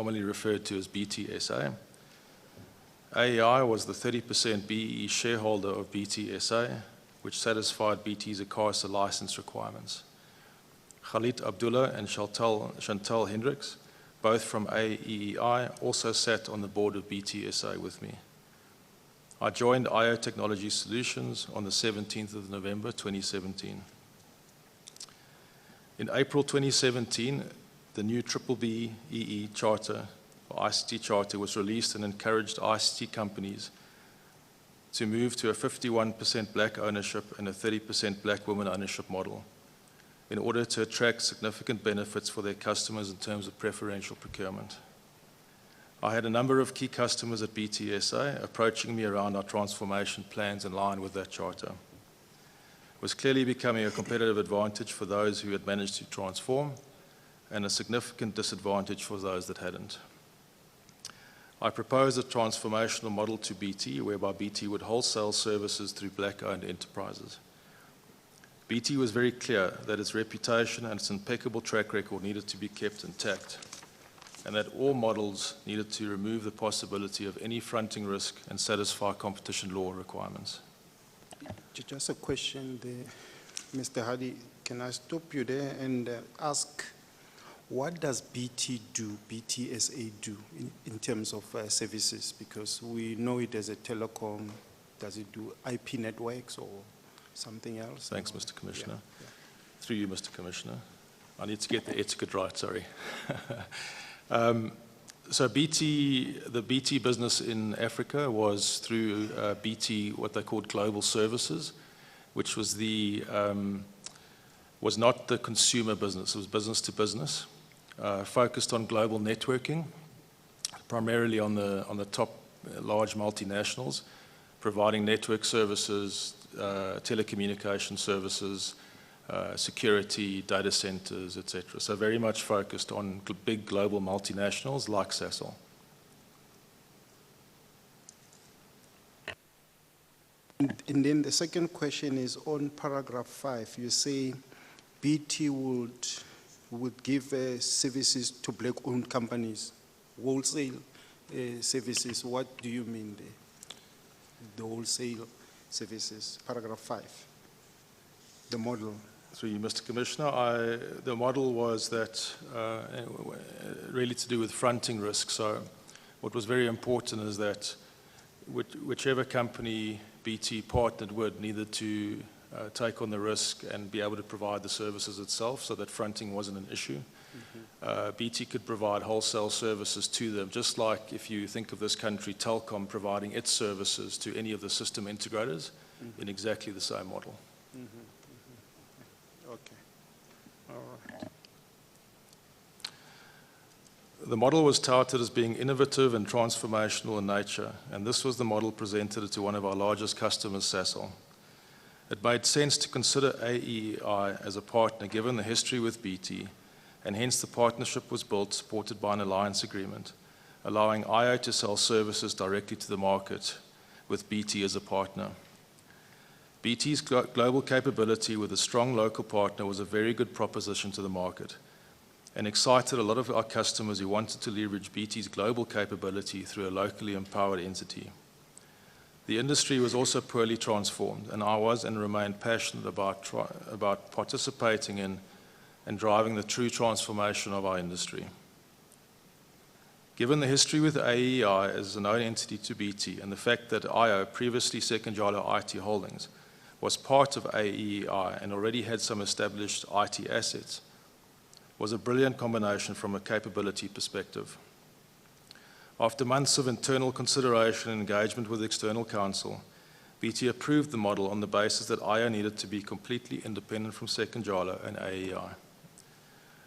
commonly referred to as BTSA. AEI was the 30% BEE shareholder of BTSA, which satisfied BT's ICASA license requirements. Khalid Abdullah and Chantal Hendricks, both from AEI, also sat on the board of BTSA with me. I joined IO Technology Solutions on the 17th of November 2017. In April 2017, the new BBBEE Charter, or ICT Charter, was released and encouraged ICT companies to move to a 51% black ownership and a 30% black women ownership model in order to attract significant benefits for their customers in terms of preferential procurement. I had a number of key customers at BTSA approaching me around our transformation plans in line with that charter. It was clearly becoming a competitive advantage for those who had managed to transform and a significant disadvantage for those that hadn't. I proposed a transformational model to BT whereby BT would wholesale services through black-owned enterprises. BT was very clear that its reputation and its impeccable track record needed to be kept intact, and that all models needed to remove the possibility of any fronting risk and satisfy competition law requirements. Just a question there, Mr. Hardy. Can I stop you there and ask, what does BT do, BTSA do in terms of services? Because we know it as a telecom. Does it do IP networks or something else? Thanks, Mr. Commissioner. Yeah. Through you, Mr. Commissioner. I need to get the etiquette right, sorry. So the BT business in Africa was through BT, what they called global services, which was was not the consumer business, it was business to business. Focused on global networking, primarily on the top large multinationals, providing network services, telecommunication services, security, data centers, etc. So very much focused on big global multinationals like Sasol. And then the second question is on paragraph 5. You say BT would give services to black-owned companies, wholesale services. What do you mean there? The wholesale services, paragraph 5, the model. Through you, Mr. Commissioner, the model was that really to do with fronting risk. So what was very important is that whichever company BT partnered with needed to take on the risk and be able to provide the services itself, so that fronting wasn't an issue. Mm-hmm. BT could provide wholesale services to them, just like if you think of this country, Telkom providing its services to any of the system integrators, mm-hmm, in exactly the same model. Mm-hmm. Mm-hmm. Okay. All right. The model was touted as being innovative and transformational in nature, and this was the model presented to one of our largest customers, Sasol. It made sense to consider AEI as a partner given the history with BT, and hence the partnership was built supported by an alliance agreement, allowing IO to sell services directly to the market with BT as a partner. BT's global capability with a strong local partner was a very good proposition to the market and excited a lot of our customers who wanted to leverage BT's global capability through a locally empowered entity. The industry was also poorly transformed, and I was and remain passionate about participating in and driving the true transformation of our industry. Given the history with AEI as a known entity to BT and the fact that IO, previously Sekunjalo IT Holdings, was part of AEI and already had some established IT assets, was a brilliant combination from a capability perspective. After months of internal consideration and engagement with external counsel, BT approved the model on the basis that IO needed to be completely independent from Sekunjalo and AEI.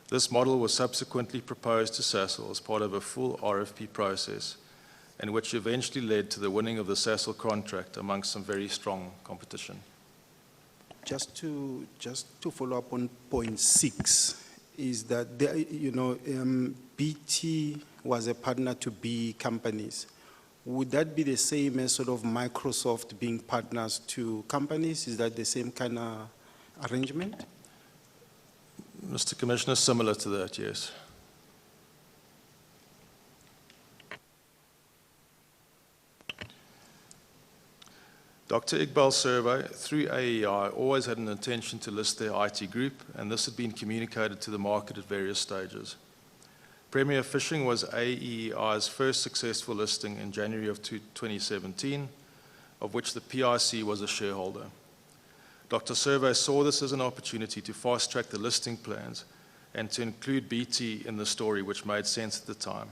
This model was subsequently proposed to Sasol as part of a full RFP process, and which eventually led to the winning of the Sasol contract amongst some very strong competition. Just to follow up on point 6, is that there, BT was a partner to B companies. Would that be the same as sort of Microsoft being partners to companies? Is that the same kind of arrangement? Mr. Commissioner, similar to that, yes. Dr. Iqbal Survey, through AEI, always had an intention to list their IT group, and this had been communicated to the market at various stages. Premier Fishing was AEI's first successful listing in January of 2017, of which the PIC was a shareholder. Dr. Survey saw this as an opportunity to fast-track the listing plans and to include BT in the story, which made sense at the time.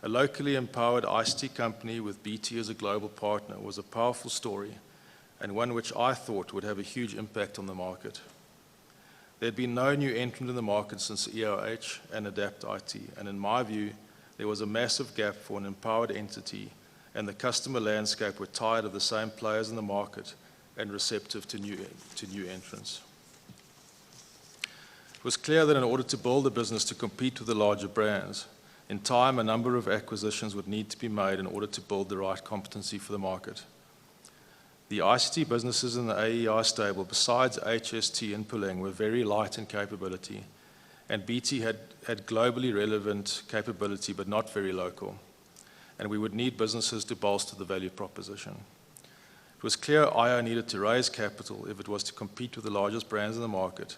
A locally empowered ICT company with BT as a global partner was a powerful story and one which I thought would have a huge impact on the market. There had been no new entrant in the market since EOH and Adapt IT, and in my view, there was a massive gap for an empowered entity, and the customer landscape were tired of the same players in the market and receptive to new entrants. It was clear that in order to build a business to compete with the larger brands, in time a number of acquisitions would need to be made in order to build the right competency for the market. The ICT businesses in the AEI stable, besides HST and Puleng, were very light in capability, and BT had globally relevant capability but not very local, and we would need businesses to bolster the value proposition. It was clear IO needed to raise capital if it was to compete with the largest brands in the market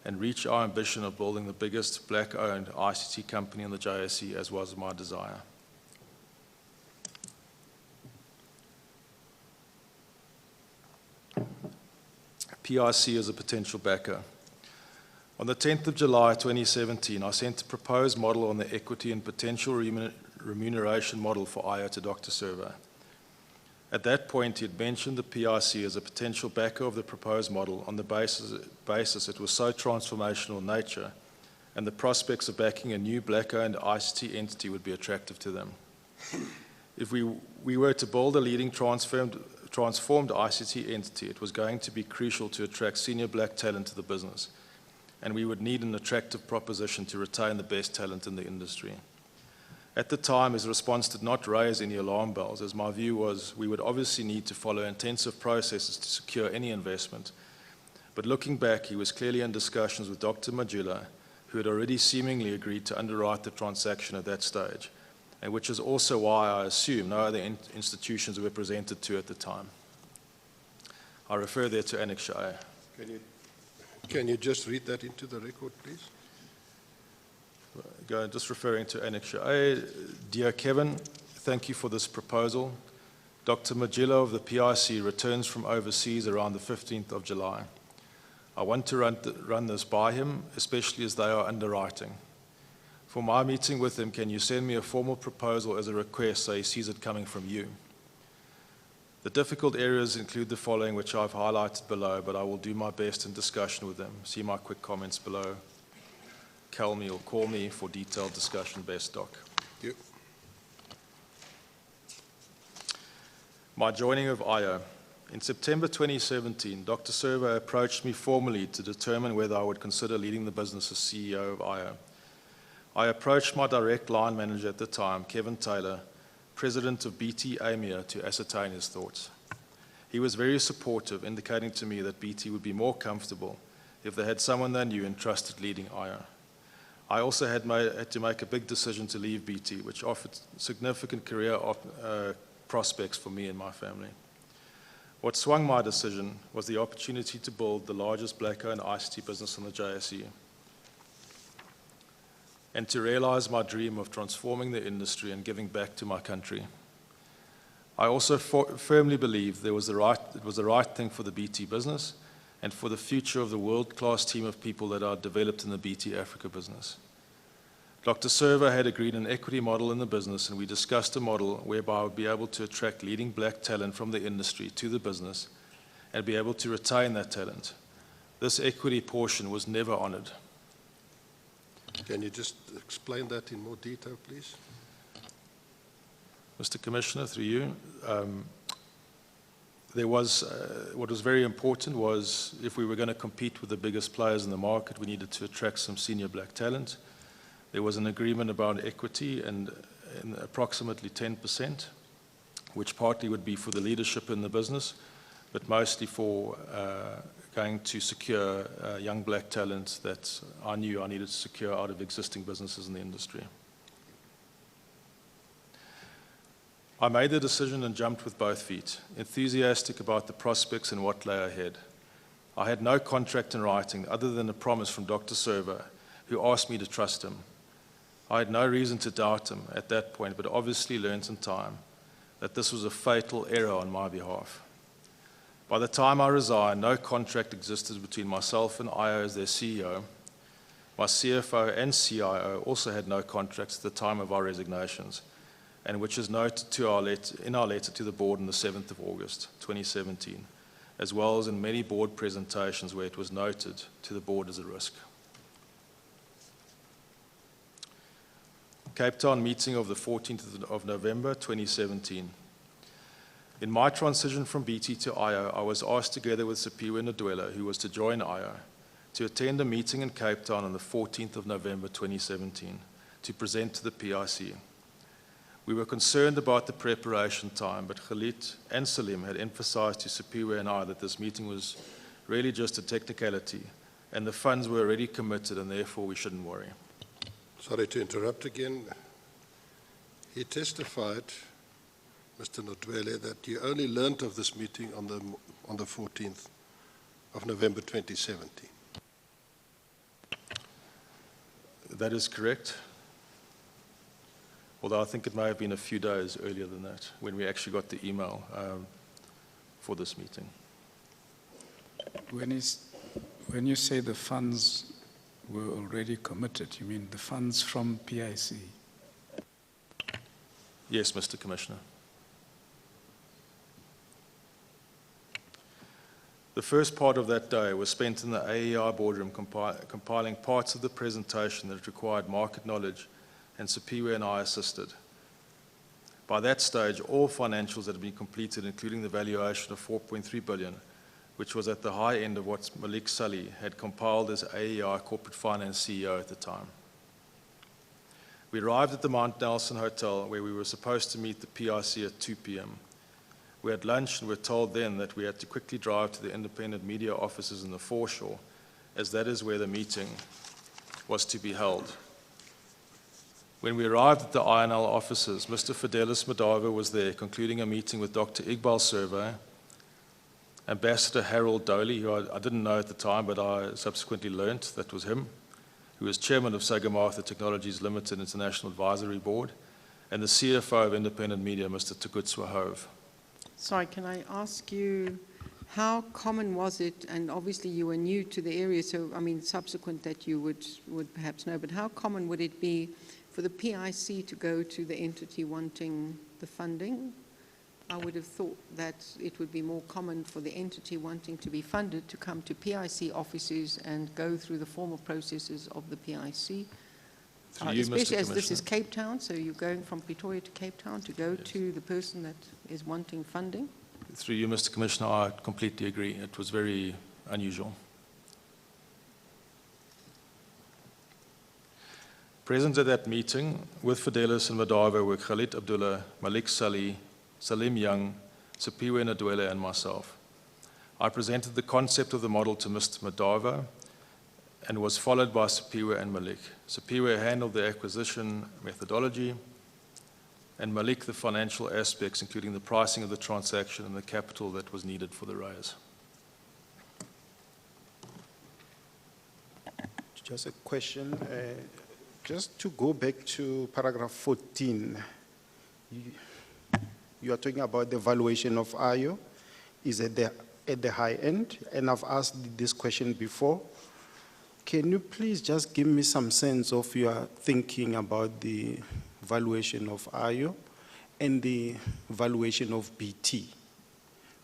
and reach our ambition of building the biggest black-owned ICT company in the JSE, as was my desire. PIC as a potential backer. On the 10th of July 2017, I sent a proposed model on the equity and potential remuneration model for IO to Dr. Survey. At that point, he had mentioned the PIC as a potential backer of the proposed model on the basis it was so transformational in nature, and the prospects of backing a new black-owned ICT entity would be attractive to them. If we were to build a leading transformed ICT entity, it was going to be crucial to attract senior black talent to the business, and we would need an attractive proposition to retain the best talent in the industry. At the time, his response did not raise any alarm bells, as my view was we would obviously need to follow intensive processes to secure any investment. But looking back, he was clearly in discussions with Dr. Majula, who had already seemingly agreed to underwrite the transaction at that stage, and which is also why I assume no other institutions were presented to at the time. I refer there to Annex A. Can you just read that into the record, please? Just referring to Annex A. Dear Kevin, thank you for this proposal. Dr. Majilla of the PIC returns from overseas around the 15th of July. I want to run this by him, especially as they are underwriting. For my meeting with him, can you send me a formal proposal as a request so he sees it coming from you? The difficult areas include the following, which I've highlighted below, but I will do my best in discussion with them. See my quick comments below. Call me or call me for detailed discussion. Best, Doc. Thank you. My joining of IO. In September 2017, Dr. Survey approached me formally to determine whether I would consider leading the business as CEO of IO. I approached my direct line manager at the time, Kevin Taylor, president of BT AMEA, to ascertain his thoughts. He was very supportive, indicating to me that BT would be more comfortable if they had someone they knew and trusted leading IO. I also had to make a big decision to leave BT, which offered significant career prospects for me and my family. What swung my decision was the opportunity to build the largest black-owned ICT business in the JSE, and to realize my dream of transforming the industry and giving back to my country. I also firmly believe it was the right thing for the BT business and for the future of the world-class team of people that are developed in the BT Africa business. Dr. Survey had agreed an equity model in the business, and we discussed a model whereby I would be able to attract leading black talent from the industry to the business and be able to retain that talent. This equity portion was never honored. Can you just explain that in more detail, please? Mr. Commissioner, through you, what was very important was if we were going to compete with the biggest players in the market, we needed to attract some senior black talent. There was an agreement about equity and approximately 10%, which partly would be for the leadership in the business, but mostly for going to secure young black talent that I knew I needed to secure out of existing businesses in the industry. I made the decision and jumped with both feet, enthusiastic about the prospects and what lay ahead. I had no contract in writing other than a promise from Dr. Server, who asked me to trust him. I had no reason to doubt him at that point, but obviously learned in time that this was a fatal error on my behalf. By the time I resigned, no contract existed between myself and IO as their CEO. My CFO and CIO also had no contracts at the time of our resignations, and which is noted in our letter to the board on the 7th of August, 2017, as well as in many board presentations where it was noted to the board as a risk. Cape Town meeting of the 14th of November, 2017. In my transition from BT to IO, I was asked together with Sipiwe Ndwele, who was to join IO, to attend a meeting in Cape Town on the 14th of November, 2017, to present to the PIC. We were concerned about the preparation time, but Khalid and Salim had emphasized to Sipiwe and I that this meeting was really just a technicality, and the funds were already committed, and therefore we shouldn't worry. Sorry to interrupt again. He testified, Mr. Ndwele, that you only learned of this meeting on the 14th of November 2017. That is correct. Although I think it may have been a few days earlier than that when we actually got the email for this meeting. When you say the funds were already committed, you mean the funds from PIC? Yes, Mr. Commissioner. The first part of that day was spent in the AEI boardroom compiling parts of the presentation that required market knowledge, and Sipiwe and I assisted. By that stage, all financials had been completed, including the valuation of 4.3 billion, which was at the high end of what Malik Sully had compiled as AEI Corporate Finance CEO at the time. We arrived at the Mount Nelson Hotel, where we were supposed to meet the PIC at 2 p.m. We had lunch and were told then that we had to quickly drive to the independent media offices in the foreshore, as that is where the meeting was to be held. When we arrived at the INL offices, Mr. Fidelis Madava was there, concluding a meeting with Dr. Iqbal Survey, Ambassador Harold Doley, who I didn't know at the time, but I subsequently learnt that was him, who was chairman of Sagamata Technologies Limited International Advisory Board, and the CFO of Independent Media, Mr. Tukutswa Hove. Sorry, can I ask you, how common was it, and obviously you were new to the area, so I mean subsequent that you would perhaps know, but how common would it be for the PIC to go to the entity wanting the funding? I would have thought that it would be more common for the entity wanting to be funded to come to PIC offices and go through the formal processes of the PIC. Especially as this is Cape Town, so you're going from Pretoria to Cape Town to go to the person that is wanting funding? Through you, Mr. Commissioner, I completely agree. It was very unusual. Present at that meeting with Fidelis and Madava were Khalid Abdullah, Malik Sully, Salim Young, Sipiwe Ndwele, and myself. I presented the concept of the model to Mr. Madava and was followed by Sipiwe and Malik. Sipiwe handled the acquisition methodology, and Malik the financial aspects, including the pricing of the transaction and the capital that was needed for the raise. Just a question. Just to go back to paragraph 14, you are talking about the valuation of IO is at the high end, and I've asked this question before. Can you please just give me some sense of your thinking about the valuation of IO and the valuation of BT?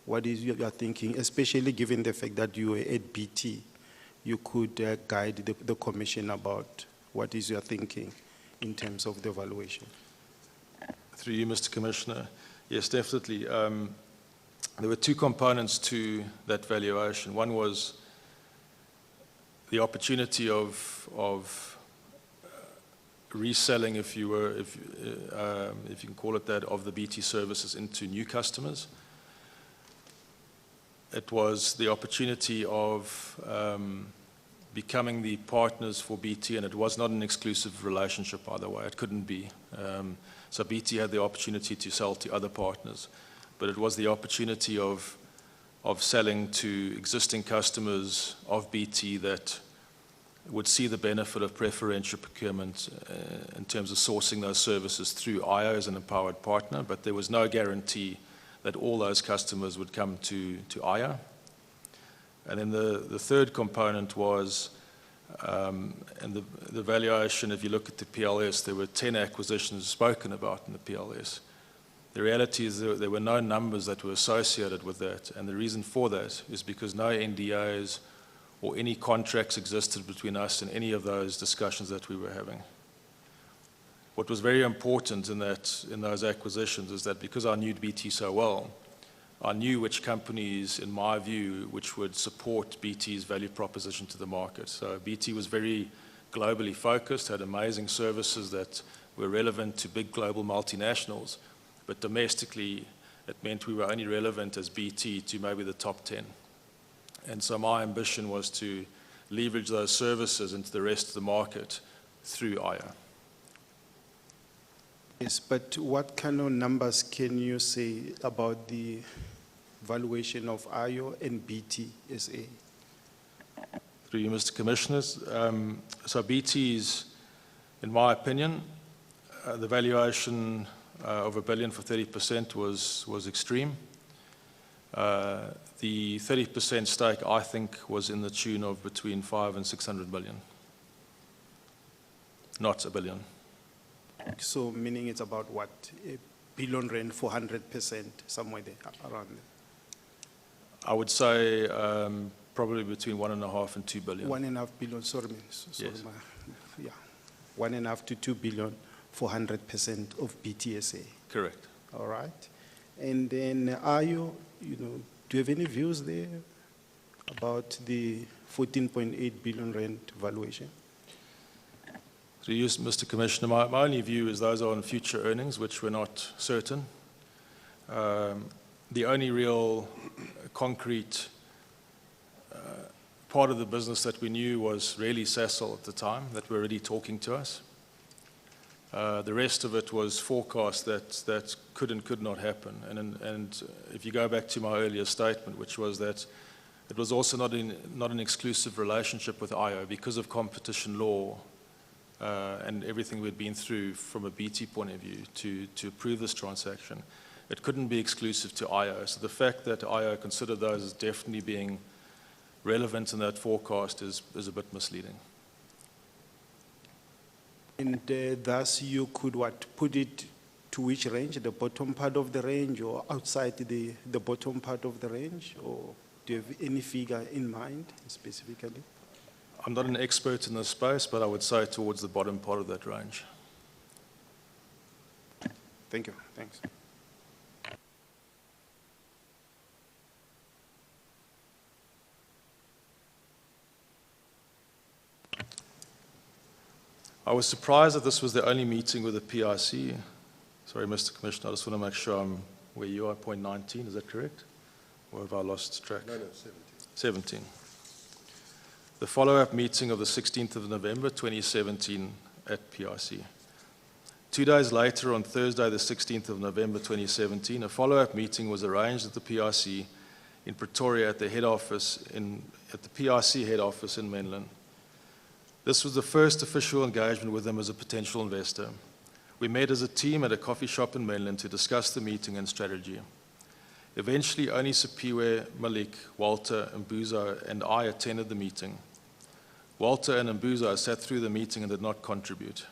What is your thinking, especially given the fact that you were at BT? You could guide the commission about what is your thinking in terms of the valuation? Through you, Mr. Commissioner, yes, definitely. There were two components to that valuation. One was the opportunity of reselling, if you can call it that, of the BT services into new customers. It was the opportunity of becoming the partners for BT, and it was not an exclusive relationship, by the way. It couldn't be. So BT had the opportunity to sell to other partners, but it was the opportunity of selling to existing customers of BT that would see the benefit of preferential procurement in terms of sourcing those services through IO as an empowered partner, but there was no guarantee that all those customers would come to IO. And then the third component was, and the valuation, if you look at the PLS, there were 10 acquisitions spoken about in the PLS. The reality is there were no numbers that were associated with that, and the reason for that is because no NDAs or any contracts existed between us and any of those discussions that we were having. What was very important in those acquisitions is that because I knew BT so well, I knew which companies, in my view, which would support BT's value proposition to the market. So BT was very globally focused, had amazing services that were relevant to big global multinationals, but domestically it meant we were only relevant as BT to maybe the top 10. And so my ambition was to leverage those services into the rest of the market through IO. Yes, but what kind of numbers can you say about the valuation of IO and BT SA? Through you, Mr. Commissioners. So BT's, in my opinion, the valuation of $1 billion for 30% was extreme. The 30% stake, I think, was in the tune of between 500 and 600 million, not $1 billion. So meaning it's about what, R1 billion for 100%, somewhere there, around there? I would say probably between 1.5 and 2 billion. 1.5 billion, sorry, sorry, Yes. yeah, 1.5 to 2 billion for 100% of BTSA. Correct. All right. And then IO, do you have any views there about the 14.8 billion rand valuation? To use, Mr. Commissioner, my only view is those are on future earnings, which we're not certain. The only real concrete part of the business that we knew was really Sasol at the time, that were already talking to us. The rest of it was forecast that could and could not happen. And if you go back to my earlier statement, which was that it was also not an exclusive relationship with IO because of competition law and everything we'd been through from a BT point of view to approve this transaction. It couldn't be exclusive to IO. So the fact that IO considered those as definitely being relevant in that forecast is a bit misleading. And thus you could put it to which range, the bottom part of the range or outside the bottom part of the range? Or do you have any figure in mind specifically? I'm not an expert in this space, but I would say towards the bottom part of that range. Thank you. Thanks. I was surprised that this was the only meeting with the PIC. Sorry, Mr. Commissioner, I just want to make sure I'm where you are, point 19, is that correct? Or have I lost track? No, 17. The follow-up meeting of the 16th of November, 2017 at PIC. 2 days later, on Thursday, the 16th of November, 2017, a follow-up meeting was arranged at the PIC in Pretoria at the head office at the PIC head office in Menlyn. This was the first official engagement with them as a potential investor. We met as a team at a coffee shop in Menlyn to discuss the meeting and strategy. Eventually, only Sipiwe, Malik, Walter, Mbuzo, and I attended the meeting. Walter and Mbuzo sat through the meeting and did not contribute.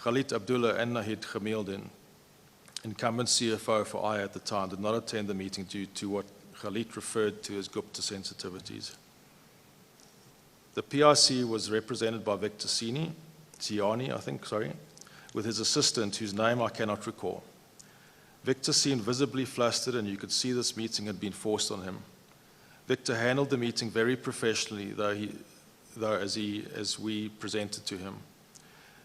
Khalid Abdullah and Nahid Khamildin, incumbent CFO for I at the time, did not attend the meeting due to what Khalid referred to as Gupta sensitivities. The PIC was represented by Victor Ciani, with his assistant, whose name I cannot recall. Victor seemed visibly flustered, and you could see this meeting had been forced on him. Victor handled the meeting very professionally, as we presented to him.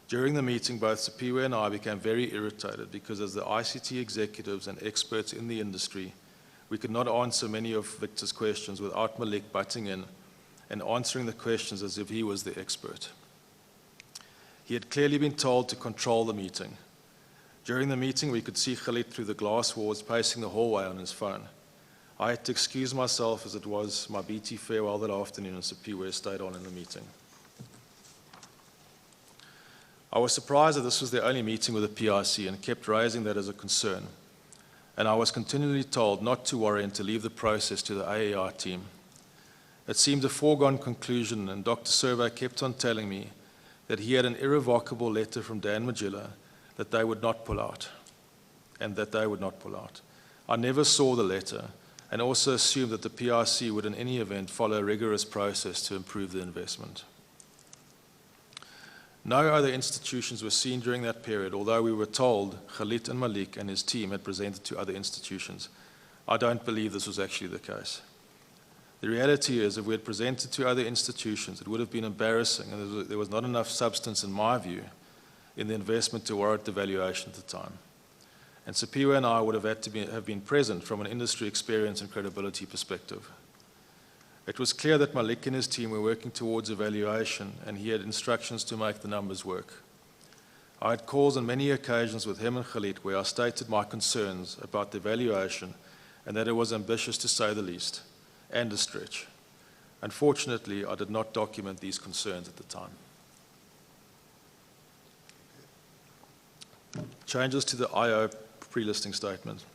During the meeting, both Sipiwe and I became very irritated because as the ICT executives and experts in the industry, we could not answer many of Victor's questions without Malik butting in and answering the questions as if he was the expert. He had clearly been told to control the meeting. During the meeting, we could see Khalid through the glass walls pacing the hallway on his phone. I had to excuse myself as it was my BT farewell that afternoon and Sipiwe stayed on in the meeting. I was surprised that this was the only meeting with the PIC and kept raising that as a concern. And I was continually told not to worry and to leave the process to the AER team. It seemed a foregone conclusion, and Dr. Survey kept on telling me that he had an irrevocable letter from Dan Magilla that they would not pull out, and that they would not pull out. I never saw the letter, and also assumed that the PIC would in any event follow a rigorous process to improve the investment. No other institutions were seen during that period, although we were told Khalid and Malik and his team had presented to other institutions. I don't believe this was actually the case. The reality is, if we had presented to other institutions, it would have been embarrassing, and there was not enough substance, in my view, in the investment to warrant the valuation at the time. And Sipiwe and I would have had to have been present from an industry experience and credibility perspective. It was clear that Malik and his team were working towards a valuation, and he had instructions to make the numbers work. I had calls on many occasions with him and Khalid where I stated my concerns about the valuation and that it was ambitious to say the least, and a stretch. Unfortunately, I did not document these concerns at the time. Changes to the IO pre-listing statement.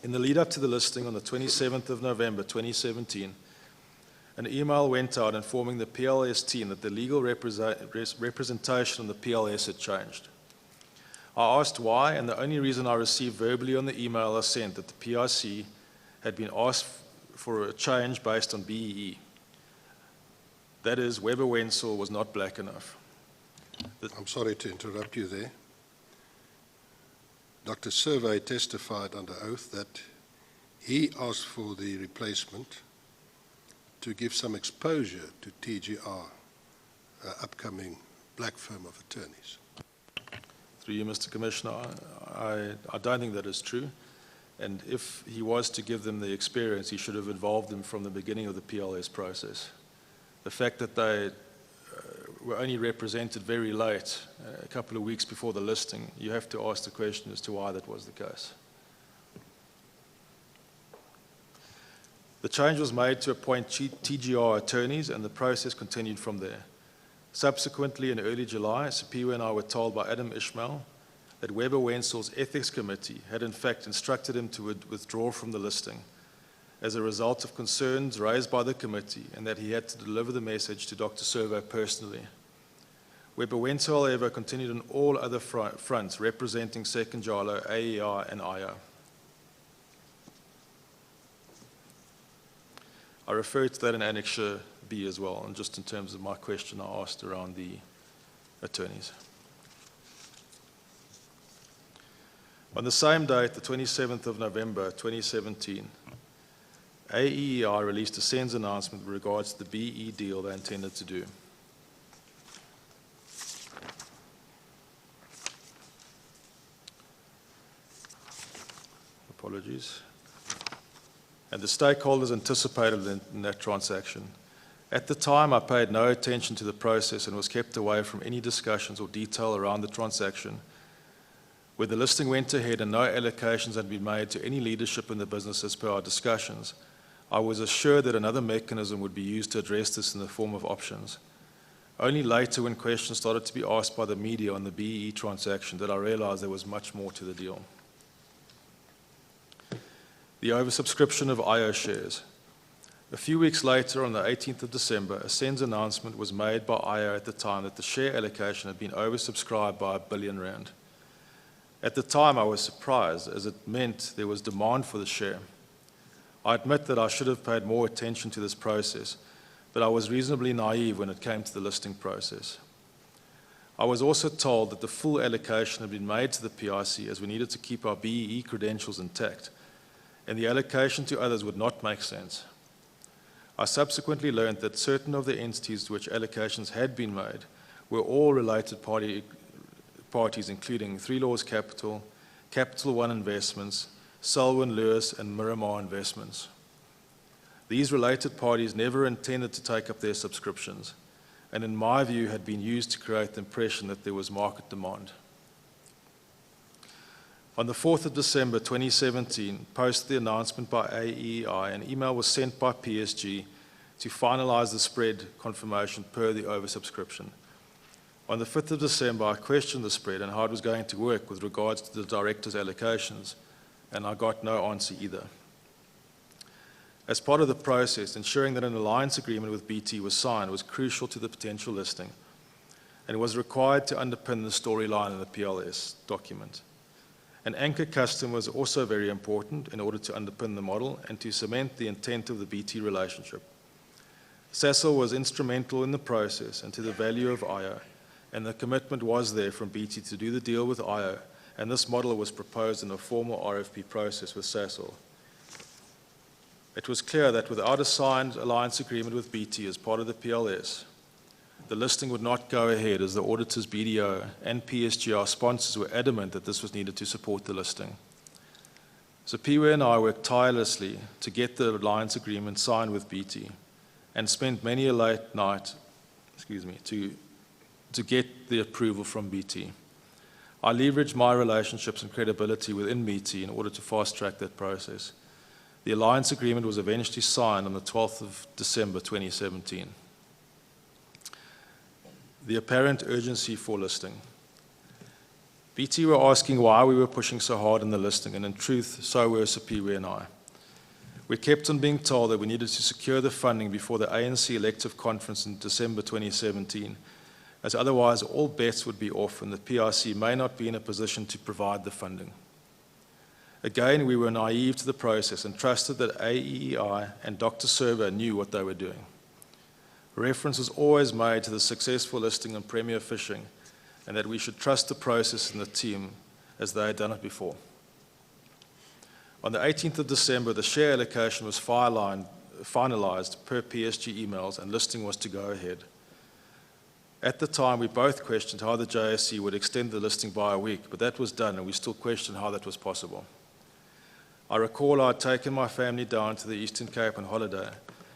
In the lead-up to the listing on the 27th of November 2017, an email went out informing the PLS team that the legal representation on the PLS had changed. I asked why, and the only reason I received verbally on the email I sent that the PIC had been asked for a change based on BEE. That is, Weber Wenzel was not black enough. I'm sorry to interrupt you there. Dr. Survey testified under oath that he asked for the replacement to give some exposure to TGR, upcoming black firm of attorneys. Through you, Mr. Commissioner, I don't think that is true. And if he was to give them the experience, he should have involved them from the beginning of the PLS process. The fact that they were only represented very late, a couple of weeks before the listing, you have to ask the question as to why that was the case. The change was made to appoint TGR attorneys, and the process continued from there. Subsequently, in early July, Sipiwe and I were told by Adam Ishmael that Weber Wenzel's ethics committee had in fact instructed him to withdraw from the listing as a result of concerns raised by the committee, and that he had to deliver the message to Dr. Servo personally. Weber Wenzel, however, continued on all other fronts, representing Second Jalo, AER, and IO. I refer to that in Annexure B as well, and just in terms of my question I asked around the attorneys. On the same date, the 27th of November 2017, AER released a SENS announcement with regards to the BE deal they intended to do. Apologies. And the stakeholders anticipated in that transaction. At the time, I paid no attention to the process and was kept away from any discussions or detail around the transaction. Where the listing went ahead and no allocations had been made to any leadership in the business as per our discussions, I was assured that another mechanism would be used to address this in the form of options. Only later, when questions started to be asked by the media on the BEE transaction, did I realize there was much more to the deal. The oversubscription of IO shares. A few weeks later, on the 18th of December, a SENS announcement was made by IO at the time that the share allocation had been oversubscribed by R1 billion. At the time, I was surprised, as it meant there was demand for the share. I admit that I should have paid more attention to this process, but I was reasonably naive when it came to the listing process. I was also told that the full allocation had been made to the PIC as we needed to keep our BEE credentials intact, and the allocation to others would not make sense. I subsequently learned that certain of the entities to which allocations had been made were all related parties, including Three Laws Capital, Capital One Investments, Selwyn Lewis, and Miramar Investments. These related parties never intended to take up their subscriptions, and in my view had been used to create the impression that there was market demand. On the 4th of December 2017, post the announcement by AEI, an email was sent by PSG to finalize the spread confirmation per the oversubscription. On the 5th of December, I questioned the spread and how it was going to work with regards to the director's allocations, and I got no answer either. As part of the process, ensuring that an alliance agreement with BT was signed was crucial to the potential listing, and it was required to underpin the storyline in the PLS document. An anchor customer was also very important in order to underpin the model and to cement the intent of the BT relationship. Sasol was instrumental in the process and to the value of IO, and the commitment was there from BT to do the deal with IO, and this model was proposed in a formal RFP process with Sasol. It was clear that without a signed alliance agreement with BT as part of the PLS, the listing would not go ahead, as the auditors, BDO, and PSG, our sponsors, were adamant that this was needed to support the listing. So Piwe and I worked tirelessly to get the alliance agreement signed with BT and spent many a late night, to get the approval from BT. I leveraged my relationships and credibility within BT in order to fast-track that process. The alliance agreement was eventually signed on the 12th of December 2017. The apparent urgency for listing. BT were asking why we were pushing so hard in the listing, and in truth, so were Sapiwe and I. We kept on being told that we needed to secure the funding before the ANC elective conference in December 2017, as otherwise all bets would be off and the PIC may not be in a position to provide the funding. Again, we were naive to the process and trusted that AEI and Dr. Server knew what they were doing. Reference was always made to the successful listing on Premier Fishing and that we should trust the process and the team as they had done it before. On the 18th of December, the share allocation was finalized per PSG emails and listing was to go ahead. At the time, we both questioned how the JSE would extend the listing by a week, but that was done and we still questioned how that was possible. I recall I had taken my family down to the Eastern Cape on holiday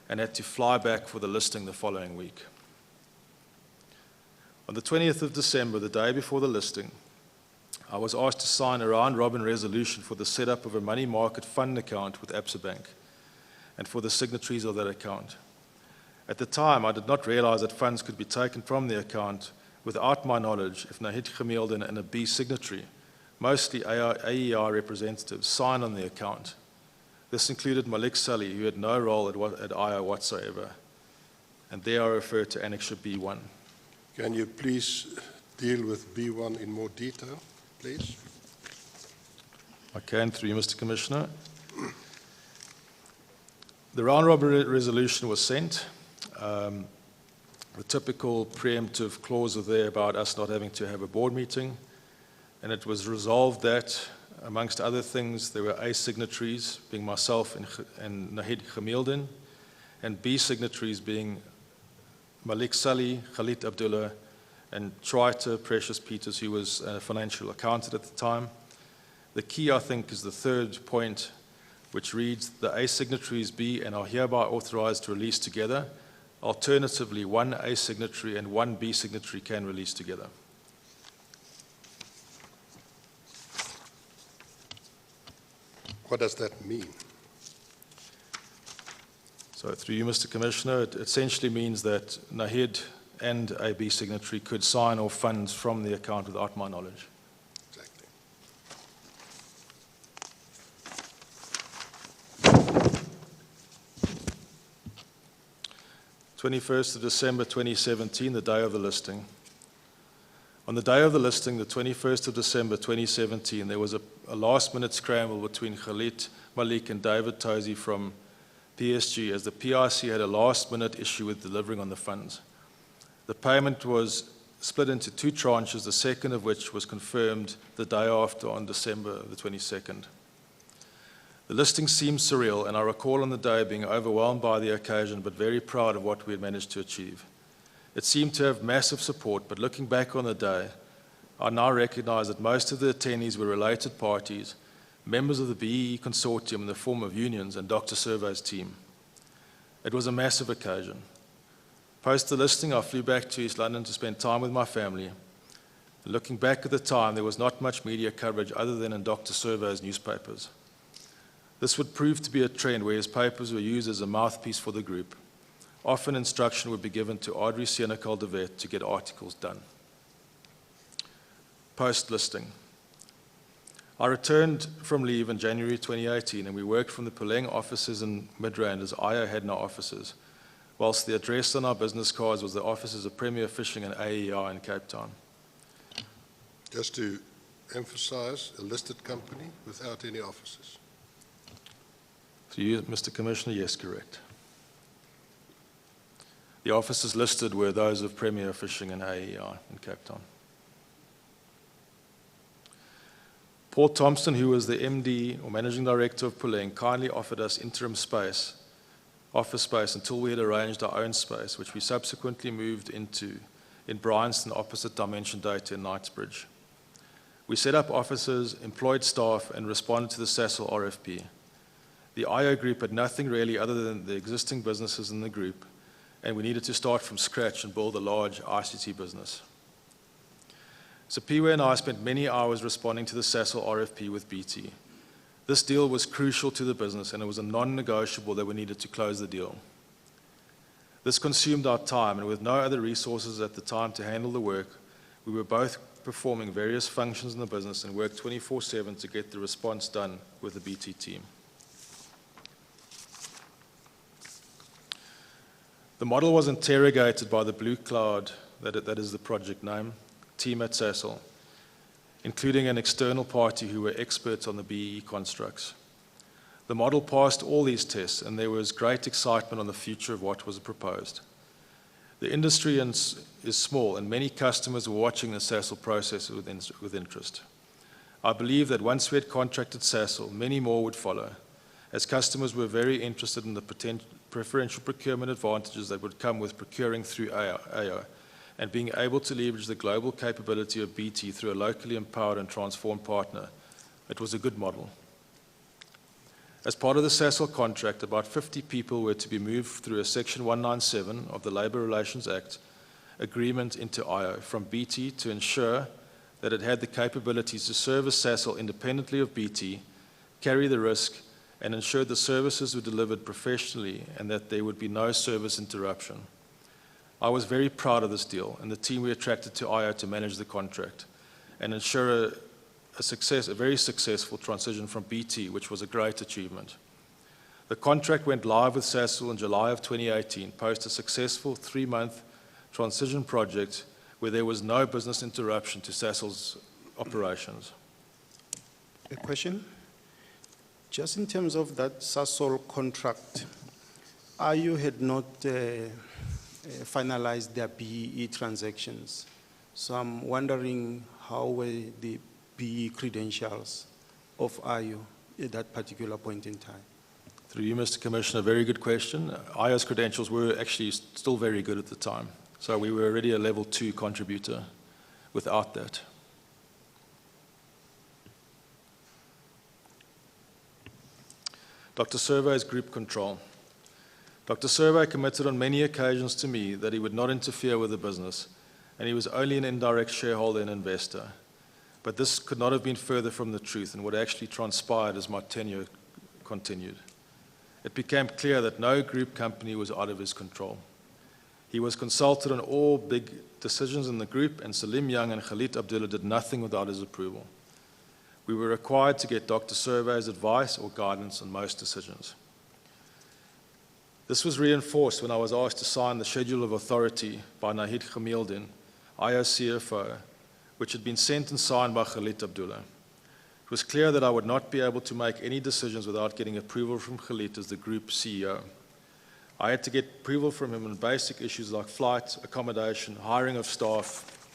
and had to fly back for the listing the following week. On the 20th of December, the day before the listing, I was asked to sign a round-robin resolution for the setup of a money market fund account with Absa Bank and for the signatories of that account. At the time, I did not realize that funds could be taken from the account without my knowledge if Nahid Gemielden and a B signatory, mostly AEI representatives, signed on the account. This included Malik Sully, who had no role at IO whatsoever. And there I refer to Annexure B1. Can you please deal with B1 in more detail, please? I can, through you, Mr. Commissioner. The round-robin resolution was sent. The typical preemptive clause was there about us not having to have a board meeting, and it was resolved that, amongst other things, there were A signatories, being myself and Nahid Gemielden, and B signatories being Malik Sully, Khalid Abdullah, and Triter Precious Peters, who was a financial accountant at the time. The key, I think, is the third point, which reads, the A signatories be and are hereby authorized to release together. Alternatively, one A signatory and one B signatory can release together. What does that mean? So through you, Mr. Commissioner, it essentially means that Nahid and a B signatory could sign off funds from the account without my knowledge. Exactly. 21st of December 2017, the day of the listing. On the day of the listing, the 21st of December 2017, there was a last-minute scramble between Khalid Malik and David Tozy from PSG as the PIC had a last-minute issue with delivering on the funds. The payment was split into two tranches, the second of which was confirmed the day after on December the 22nd. The listing seemed surreal, and I recall on the day being overwhelmed by the occasion, but very proud of what we had managed to achieve. It seemed to have massive support, but looking back on the day, I now recognize that most of the attendees were related parties, members of the BEE consortium in the form of unions, and Dr. Servo's team. It was a massive occasion. Post the listing, I flew back to East London to spend time with my family. Looking back at the time, there was not much media coverage other than in Dr. Servo's newspapers. This would prove to be a trend where his papers were used as a mouthpiece for the group. Often instruction would be given to Audrey Senekal de Wet to get articles done. Post-listing. I returned from leave in January 2018 and we worked from the Peleng offices in Midrand as IO had no offices, whilst the address on our business cards was the offices of Premier Fishing and AER in Cape Town. Just to emphasize, a listed company without any offices. To you, Mr. Commissioner, yes, correct. The offices listed were those of Premier Fishing and AER in Cape Town. Paul Thompson, who was the MD or Managing Director of Peleng, kindly offered us interim space, office space, until we had arranged our own space, which we subsequently moved into in Bryanston opposite Dimension Data in Knightsbridge. We set up offices, employed staff, and responded to the Sasol RFP. The IO group had nothing really other than the existing businesses in the group, and we needed to start from scratch and build a large ICT business. So Piwe and I spent many hours responding to the Sasol RFP with BT. This deal was crucial to the business, and it was a non-negotiable that we needed to close the deal. This consumed our time, and with no other resources at the time to handle the work, we were both performing various functions in the business and worked 24/7 to get the response done with the BT team. The model was interrogated by the Blue Cloud, that is the project name, team at Sasol, including an external party who were experts on the BEE constructs. The model passed all these tests, and there was great excitement on the future of what was proposed. The industry is small, and many customers were watching the Sasol process with interest. I believe that once we had contracted Sasol, many more would follow, as customers were very interested in the preferential procurement advantages that would come with procuring through AO, and being able to leverage the global capability of BT through a locally empowered and transformed partner. It was a good model. As part of the Sasol contract, about 50 people were to be moved through a Section 197 of the Labour Relations Act agreement into IO from BT to ensure that it had the capabilities to service Sasol independently of BT, carry the risk, and ensure the services were delivered professionally and that there would be no service interruption. I was very proud of this deal and the team we attracted to IO to manage the contract and ensure a very successful transition from BT, which was a great achievement. The contract went live with Sasol in July of 2018, post a successful 3-month transition project where there was no business interruption to Sasol's operations. A question? Just in terms of that Sasol contract, IO had not finalized their BEE transactions. So I'm wondering how were the BEE credentials of IO at that particular point in time? Through you, Mr. Commissioner, very good question. IO's credentials were actually still very good at the time. So we were already a level 2 contributor without that. Dr. Servo's group control. Dr. Servo committed on many occasions to me that he would not interfere with the business, and he was only an indirect shareholder and investor. But this could not have been further from the truth and what actually transpired as my tenure continued. It became clear that no group company was out of his control. He was consulted on all big decisions in the group, and Salim Young and Khalid Abdullah did nothing without his approval. We were required to get Dr. Servo's advice or guidance on most decisions. This was reinforced when I was asked to sign the Schedule of Authority by Nahid Khamildin, IO CFO, which had been sent and signed by Khalid Abdullah. It was clear that I would not be able to make any decisions without getting approval from Khalid as the group CEO. I had to get approval from him on basic issues like flights, accommodation, hiring of staff,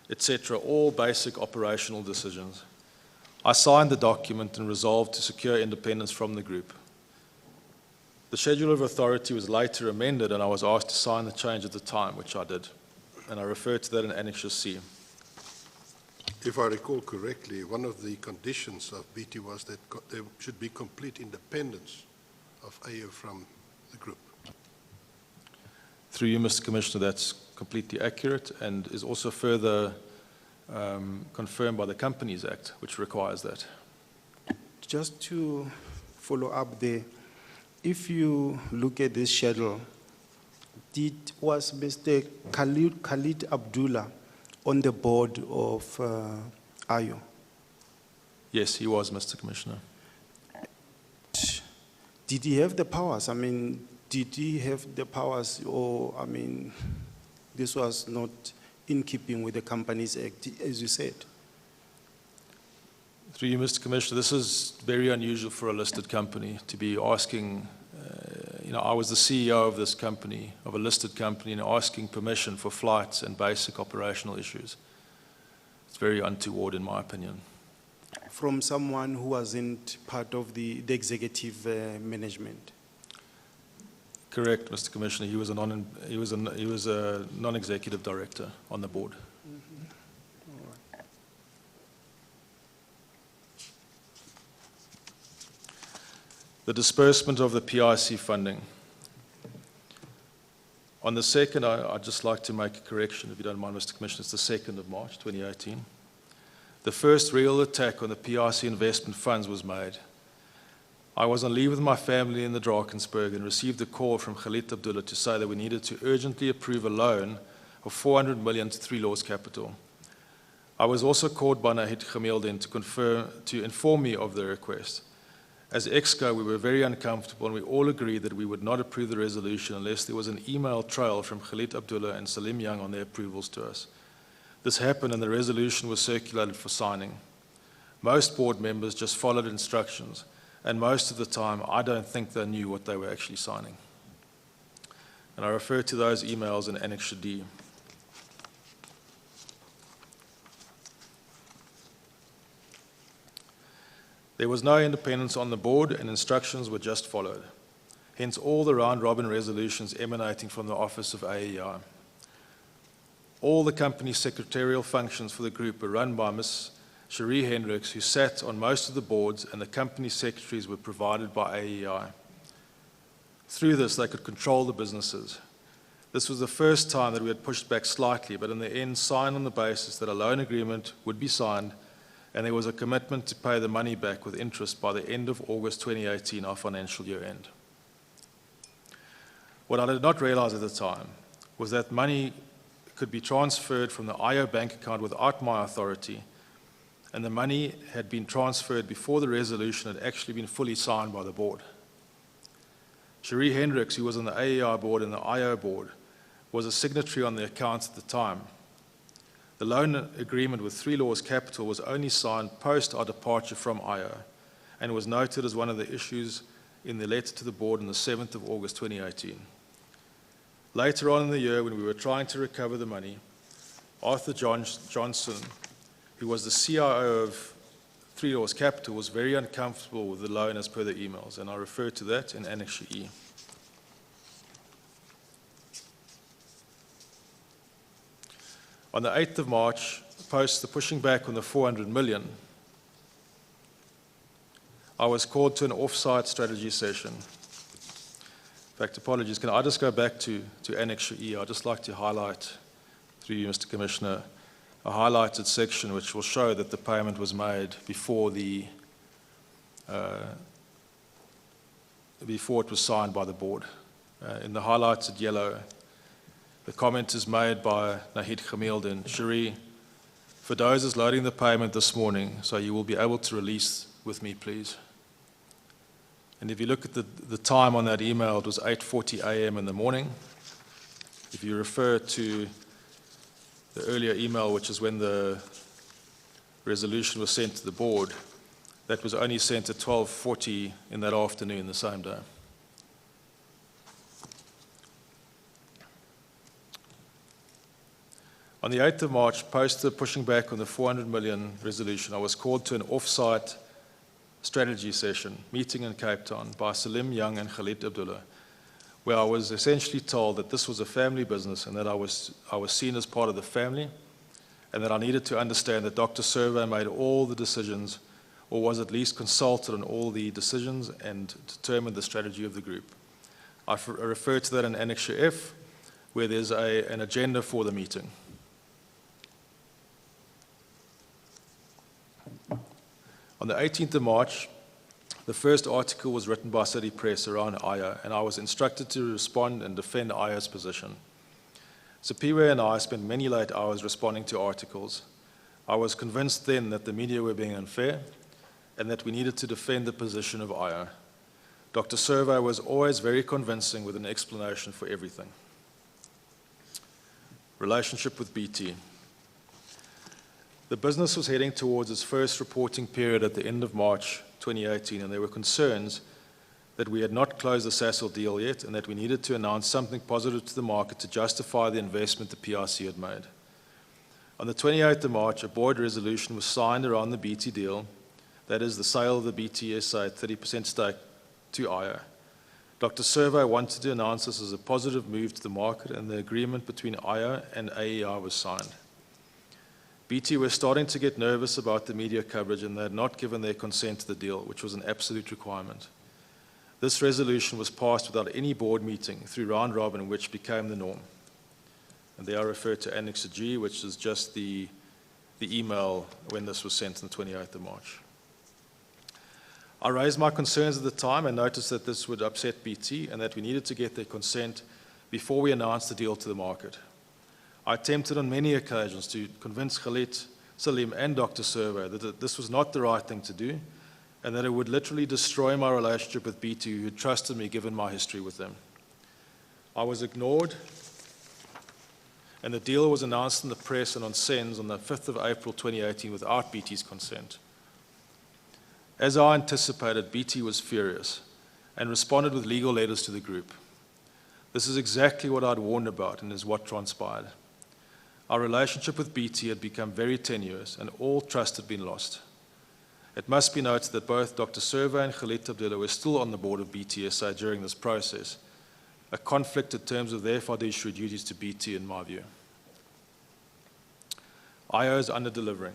etc., all basic operational decisions. I signed the document and resolved to secure independence from the group. The Schedule of Authority was later amended and I was asked to sign the change at the time, which I did, and I refer to that in Annexure C. If I recall correctly, one of the conditions of BT was that there should be complete independence of AO from the group. Through you, Mr. Commissioner, that's completely accurate and is also further confirmed by the Companies Act, which requires that. Just to follow up there, if you look at this schedule, was Mr. Khalid Abdullah on the board of AYO? Yes, he was, Mr. Commissioner. Did he have the powers? I mean, did he have the powers, or, I mean, this was not in keeping with the Companies Act, as you said? Through you, Mr. Commissioner, this is very unusual for a listed company to be asking, I was the CEO of this company, of a listed company, and asking permission for flights and basic operational issues. It's very untoward, in my opinion. From someone who wasn't part of the executive management? Correct, Mr. Commissioner. He was a non-executive director on the board. The disbursement of the PIC funding. On the 2nd, I'd just like to make a correction, if you don't mind, Mr. Commissioner. It's the 2nd of March, 2018. The first real attack on the PIC investment funds was made. I was on leave with my family in the Drakensberg and received a call from Khalid Abdullah to say that we needed to urgently approve a loan of 400 million to Three Laws Capital. I was also called by Nahid Khamildin to inform me of the request. As EXCO, we were very uncomfortable and we all agreed that we would not approve the resolution unless there was an email trail from Khalid Abdullah and Salim Young on their approvals to us. This happened and the resolution was circulated for signing. Most board members just followed instructions, and most of the time I don't think they knew what they were actually signing. And I refer to those emails in Annex D. There was no independence on the board and instructions were just followed. Hence all the round-robin resolutions emanating from the office of AEI. All the company secretarial functions for the group were run by Ms. Cherie Hendricks, who sat on most of the boards, and the company secretaries were provided by AEI. Through this, they could control the businesses. This was the first time that we had pushed back slightly, but in the end signed on the basis that a loan agreement would be signed and there was a commitment to pay the money back with interest by the end of August 2018, our financial year end. What I did not realize at the time was that money could be transferred from the AYO bank account without my authority, and the money had been transferred before the resolution had actually been fully signed by the board. Cherie Hendricks, who was on the AEI board and the AYO board, was a signatory on the accounts at the time. The loan agreement with Three Laws Capital was only signed post our departure from AYO and was noted as one of the issues in the letter to the board on the 7th of August 2018. Later on in the year, when we were trying to recover the money, Arthur Johnson, who was the CIO of Three Laws Capital, was very uncomfortable with the loan as per the emails, and I refer to that in Annex E. On the 8th of March, post the pushing back on the 400 million, I was called to an off-site strategy session. In fact, apologies, can I just go back to Annex E? I'd just like to highlight, through you, Mr. Commissioner, a highlighted section which will show that the payment was made before it was signed by the board. In the highlighted yellow, the comment is made by Nahid Khamildin, Cherie, for those is loading the payment this morning, so you will be able to release with me, please. And if you look at the time on that email, it was 8:40 a.m. in the morning. If you refer to the earlier email, which is when the resolution was sent to the board, that was only sent at 12:40 in that afternoon, the same day. On the 8th of March, post the pushing back on the 400 million resolution, I was called to an off-site strategy session, meeting in Cape Town, by Salim Young and Khalid Abdullah, where I was essentially told that this was a family business and that I was seen as part of the family, and that I needed to understand that Dr. Servo made all the decisions, or was at least consulted on all the decisions and determined the strategy of the group. I refer to that in Annexure F, where there's an agenda for the meeting. On the 18th of March, the first article was written by City Press around IO, and I was instructed to respond and defend IO's position. Sipiwe and I spent many late hours responding to articles. I was convinced then that the media were being unfair and that we needed to defend the position of IO. Dr. Servo was always very convincing with an explanation for everything. Relationship with BT. The business was heading towards its first reporting period at the end of March 2018, and there were concerns that we had not closed the Sasol deal yet and that we needed to announce something positive to the market to justify the investment the PIC had made. On the 28th of March, a board resolution was signed around the BT deal, that is the sale of the BTSA at 30% stake to IO. Dr. Servo wanted to announce this as a positive move to the market, and the agreement between IO and AEI was signed. BT was starting to get nervous about the media coverage, and they had not given their consent to the deal, which was an absolute requirement. This resolution was passed without any board meeting through round robin, which became the norm. And there I refer to Annex G, which is just the email when this was sent on the 28th of March. I raised my concerns at the time and noticed that this would upset BT and that we needed to get their consent before we announced the deal to the market. I attempted on many occasions to convince Khalid, Salim, and Dr. Servo that this was not the right thing to do and that it would literally destroy my relationship with BT, who had trusted me given my history with them. I was ignored, and the deal was announced in the press and on SENS on the 5th of April 2018 without BT's consent. As I anticipated, BT was furious and responded with legal letters to the group. This is exactly what I'd warned about and is what transpired. Our relationship with BT had become very tenuous and all trust had been lost. It must be noted that both Dr. Servo and Khalid Abdullah were still on the board of BTSA during this process, a conflict in terms of their fiduciary duties to BT in my view. IO is under-delivering.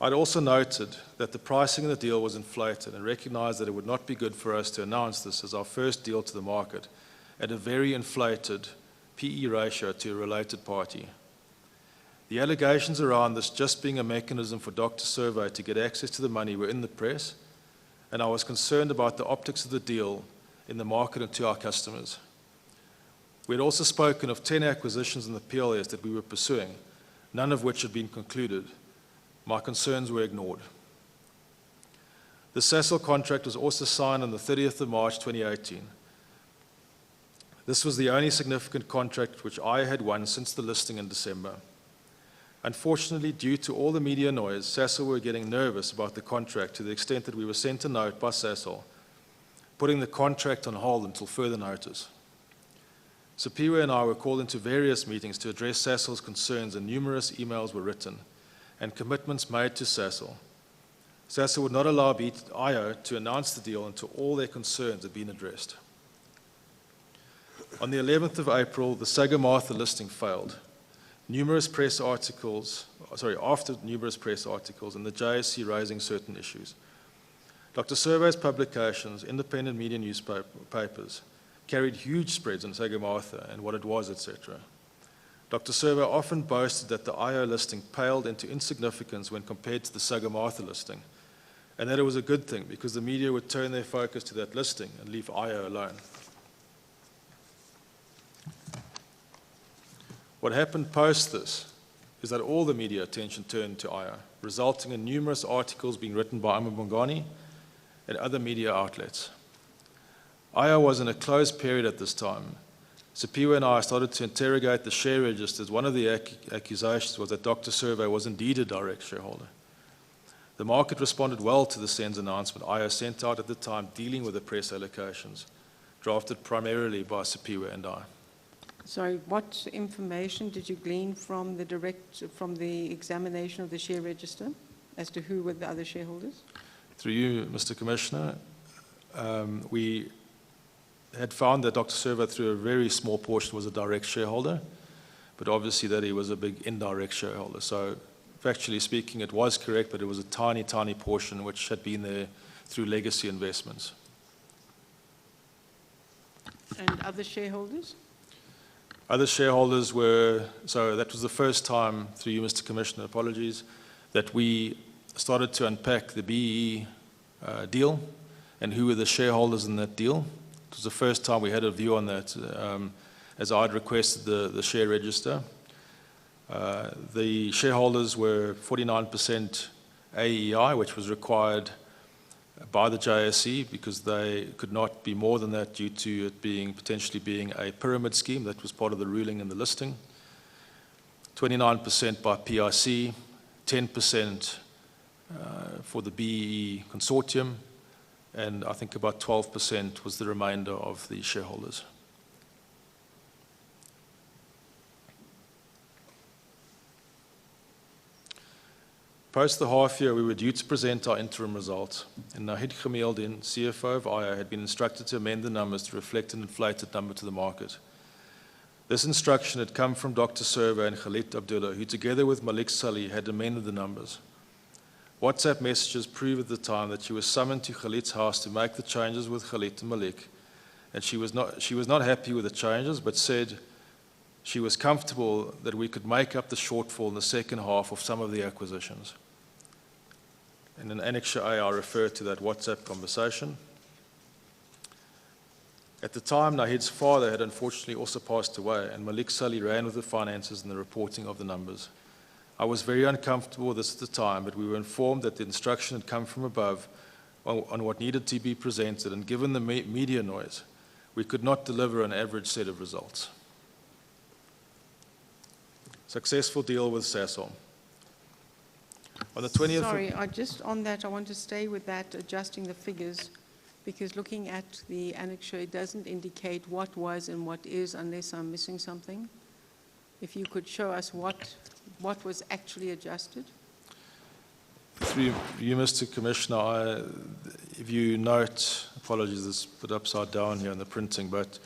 I'd also noted that the pricing of the deal was inflated and recognized that it would not be good for us to announce this as our first deal to the market at a very inflated PE ratio to a related party. The allegations around this just being a mechanism for Dr. Servo to get access to the money were in the press, and I was concerned about the optics of the deal in the market and to our customers. We had also spoken of 10 acquisitions in the PLS that we were pursuing, none of which had been concluded. My concerns were ignored. The Sasol contract was also signed on the 30th of March 2018. This was the only significant contract which I had won since the listing in December. Unfortunately, due to all the media noise, Sasol were getting nervous about the contract to the extent that we were sent a note by Sasol, putting the contract on hold until further notice. Sipiwe and I were called into various meetings to address Sasol's concerns, and numerous emails were written and commitments made to Sasol. Sasol would not allow IO to announce the deal until all their concerns had been addressed. On the 11th of April, the Sagarmatha listing failed. After numerous press articles and the JSC raising certain issues. Dr. Servo's publications, independent media newspapers, carried huge spreads on Sagarmatha and what it was, etc. Dr. Servo often boasted that the IO listing paled into insignificance when compared to the Sagarmatha listing, and that it was a good thing because the media would turn their focus to that listing and leave IO alone. What happened post this is that all the media attention turned to IO, resulting in numerous articles being written by Amabongani and other media outlets. IO was in a closed period at this time. Sipiwe and I started to interrogate the share registers. One of the accusations was that Dr. Servo was indeed a direct shareholder. The market responded well to the SENS announcement IO sent out at the time dealing with the press allocations, drafted primarily by Sipiwe and I. Sorry, what information did you glean from the examination of the share register as to who were the other shareholders? Through you, Mr. Commissioner, we had found that Dr. Servo, through a very small portion, was a direct shareholder, but obviously that he was a big indirect shareholder. So, factually speaking, it was correct, but it was a tiny, tiny portion which had been there through legacy investments. And other shareholders? Other shareholders were, so that was the first time, through you, Mr. Commissioner, apologies, that we started to unpack the BEE deal and who were the shareholders in that deal. It was the first time we had a view on that, as I'd requested the share register. The shareholders were 49% AEI, which was required by the JSE because they could not be more than that due to it potentially being a pyramid scheme. That was part of the ruling in the listing. 29% by PIC, 10% for the BEE consortium, and I think about 12% was the remainder of the shareholders. Post the half year, we were due to present our interim results, and Nahid Khamieldin, CFO of IO, had been instructed to amend the numbers to reflect an inflated number to the market. This instruction had come from Dr. Serva and Khalid Abdullah, who together with Malik Salih had amended the numbers. WhatsApp messages prove at the time that she was summoned to Khalid's house to make the changes with Khalid and Malik, and she was not happy with the changes, but said she was comfortable that we could make up the shortfall in the second half of some of the acquisitions. And in Annex A, I refer to that WhatsApp conversation. At the time, Nahid's father had unfortunately also passed away, and Malik Salih ran with the finances and the reporting of the numbers. I was very uncomfortable with this at the time, but we were informed that the instruction had come from above on what needed to be presented, and given the media noise, we could not deliver an average set of results. Successful deal with Sasol. On the 20th. Sorry, on that, I want to stay with that, adjusting the figures, because looking at the annexure, it doesn't indicate what was and what is, unless I'm missing something. If you could show us what was actually adjusted. Through you, Mr. Commissioner, if you note, apologies, it's put upside down here in the printing, but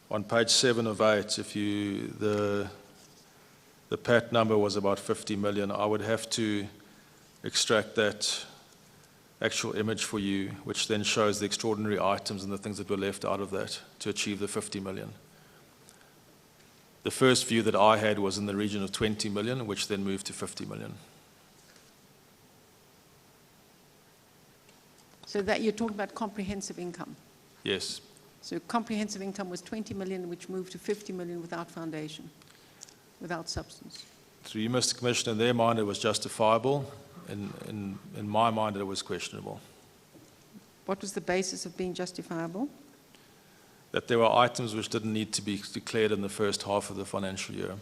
on page 7 of 8, if you, the PAT number was about 50 million. I would have to extract that actual image for you, which then shows the extraordinary items and the things that were left out of that to achieve the 50 million. The first view that I had was in the region of 20 million, which then moved to 50 million. So that you're talking about comprehensive income? Yes. So comprehensive income was 20 million, which moved to 50 million without foundation, without substance. Through you, Mr. Commissioner, in their mind it was justifiable. In my mind it was questionable. What was the basis of being justifiable? That there were items which didn't need to be declared in the first half of the financial year.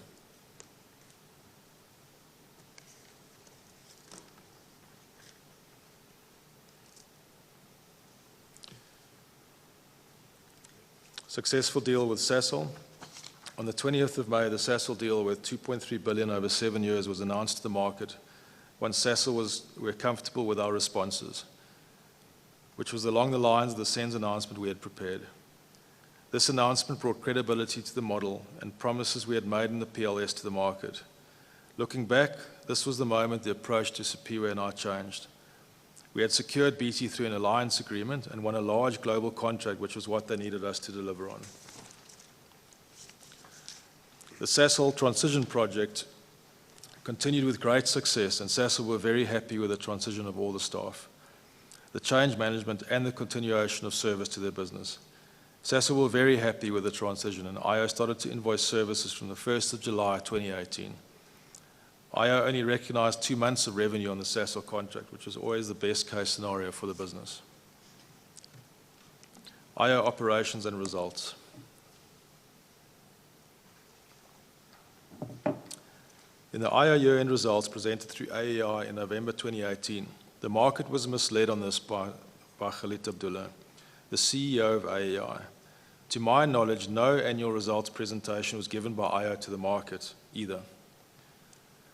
Successful deal with Sasol. On the 20th of May, the Sasol deal worth 2.3 billion over 7 years was announced to the market once Sasol were comfortable with our responses, which was along the lines of the SENS announcement we had prepared. This announcement brought credibility to the model and promises we had made in the PLS to the market. Looking back, this was the moment the approach to Sipiwe and I changed. We had secured BT through an alliance agreement and won a large global contract, which was what they needed us to deliver on. The Sasol transition project continued with great success, and Sasol were very happy with the transition of all the staff, the change management, and the continuation of service to their business. Sasol were very happy with the transition, and IO started to invoice services from the 1st of July 2018. IO only recognized 2 months of revenue on the Sasol contract, which was always the best case scenario for the business. IO operations and results. In the IO year-end results presented through AEI in November 2018, the market was misled on this by Khalid Abdullah, the CEO of AEI. To my knowledge, no annual results presentation was given by IO to the market either.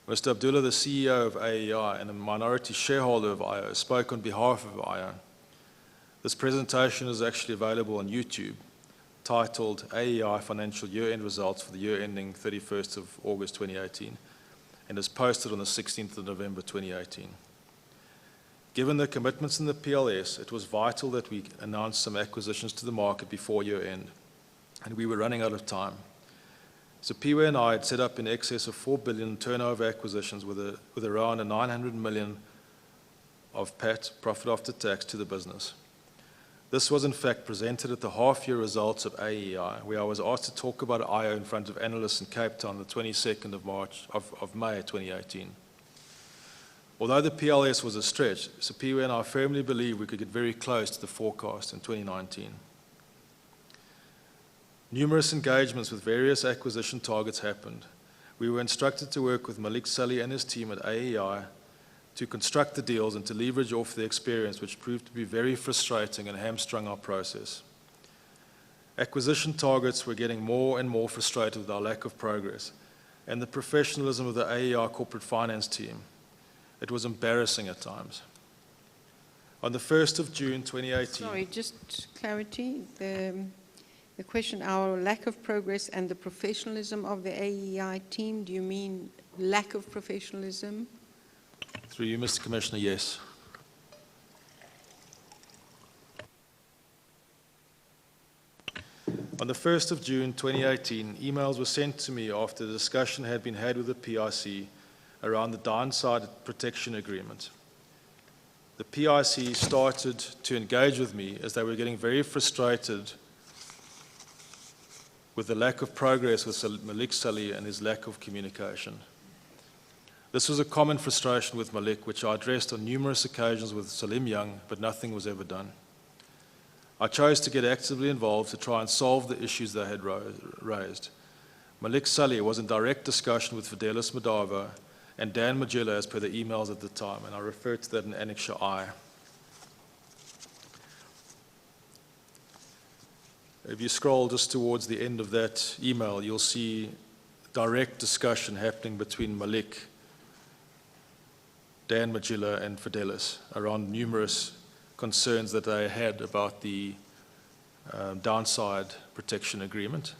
Mr. Abdullah, the CEO of AEI and a minority shareholder of IO, spoke on behalf of IO. This presentation is actually available on YouTube, titled AEI Financial Year-End Results for the year ending 31st of August 2018, and is posted on the 16th of November 2018. Given the commitments in the PLS, it was vital that we announce some acquisitions to the market before year-end. and we were running out of time. So PIWA and I had set up in excess of 4 billion turnover acquisitions with around a 900 million of PAT, profit after tax, to the business. This was in fact presented at the half-year results of AEI, where I was asked to talk about IO in front of analysts in Cape Town on the 22nd of May 2018. Although the PLS was a stretch, PIWA and I firmly believe we could get very close to the forecast in 2019. Numerous engagements with various acquisition targets happened. We were instructed to work with Malik Sully and his team at AEI to construct the deals and to leverage off the experience, which proved to be very frustrating and hamstrung our process. Acquisition targets were getting more and more frustrated with our lack of progress and the professionalism of the AEI corporate finance team. It was embarrassing at times. On the 1st of June 2018... Sorry, just clarity. The question, our lack of progress and the professionalism of the AEI team, do you mean lack of professionalism? Through you, Mr. Commissioner, yes. On the 1st of June 2018, emails were sent to me after the discussion had been had with the PIC around the downside protection agreement. The PIC started to engage with me as they were getting very frustrated with the lack of progress with Malik Sully and his lack of communication. This was a common frustration with Malik, which I addressed on numerous occasions with Salim Young, but nothing was ever done. I chose to get actively involved to try and solve the issues they had raised. Malik Sully was in direct discussion with Fidelis Madava and Dan Magilla as per the emails at the time, and I refer to that in Annexure I. If you scroll just towards the end of that email, you'll see direct discussion happening between Malik, Dan Magilla, and Fidelis around numerous concerns that they had about the downside protection agreement.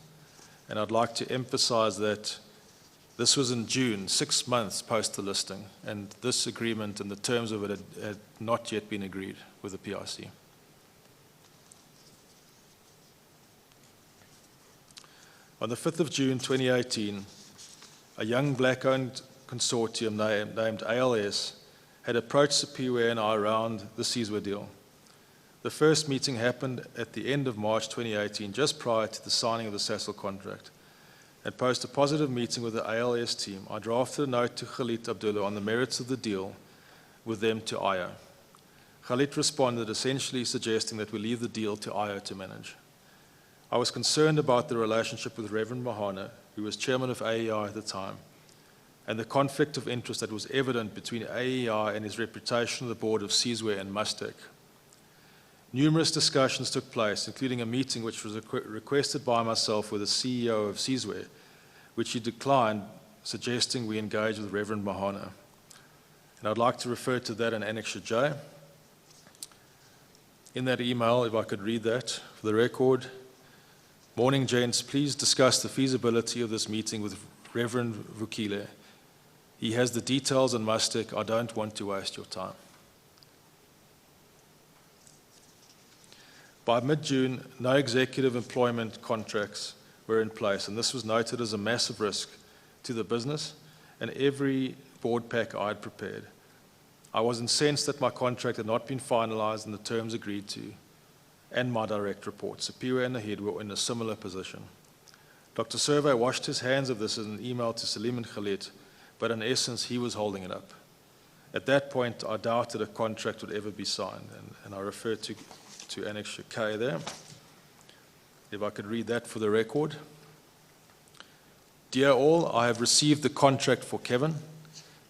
And I'd like to emphasize that this was in June, 6 months post the listing, and this agreement and the terms of it had not yet been agreed with the PIC. On the 5th of June 2018, a young black-owned consortium named ALS had approached the PIWA and I around the Sizwe deal. The first meeting happened at the end of March 2018, just prior to the signing of the Sasol contract. And post a positive meeting with the ALS team, I drafted a note to Khalid Abdullah on the merits of the deal with them to IO. Khalid responded, essentially suggesting that we leave the deal to IO to manage. I was concerned about the relationship with Reverend Mahana, who was chairman of AEI at the time, and the conflict of interest that was evident between AEI and his reputation on the board of Sizwe and Mustek. Numerous discussions took place, including a meeting which was requested by myself with the CEO of Sizwe, which he declined, suggesting we engage with Reverend Mahana. And I'd like to refer to that in Annexure J. In that email, if I could read that for the record. Morning, gents. Please discuss the feasibility of this meeting with Reverend Vukile. He has the details on Mustek. I don't want to waste your time. By mid-June, no executive employment contracts were in place, and this was noted as a massive risk to the business and every board pack I had prepared. I was incensed that my contract had not been finalized and the terms agreed to, and my direct reports. PIWA and the head were in a similar position. Dr. Survey washed his hands of this in an email to Salim and Khalid, but in essence, he was holding it up. At that point, I doubted a contract would ever be signed, and I refer to Annexure K there. If I could read that for the record. Dear all, I have received the contract for Kevin.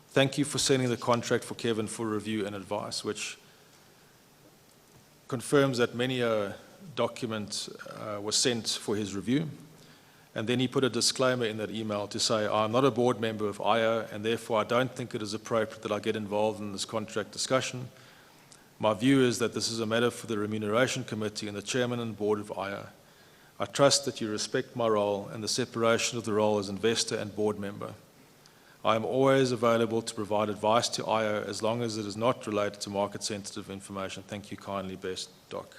Thank you for sending the contract for Kevin for review and advice, which confirms that many a document was sent for his review. And then he put a disclaimer in that email to say, I'm not a board member of IO, and therefore I don't think it is appropriate that I get involved in this contract discussion. My view is that this is a matter for the Remuneration Committee and the Chairman and Board of IO. I trust that you respect my role and the separation of the role as investor and board member. I am always available to provide advice to IO as long as it is not related to market-sensitive information. Thank you kindly, best, Doc.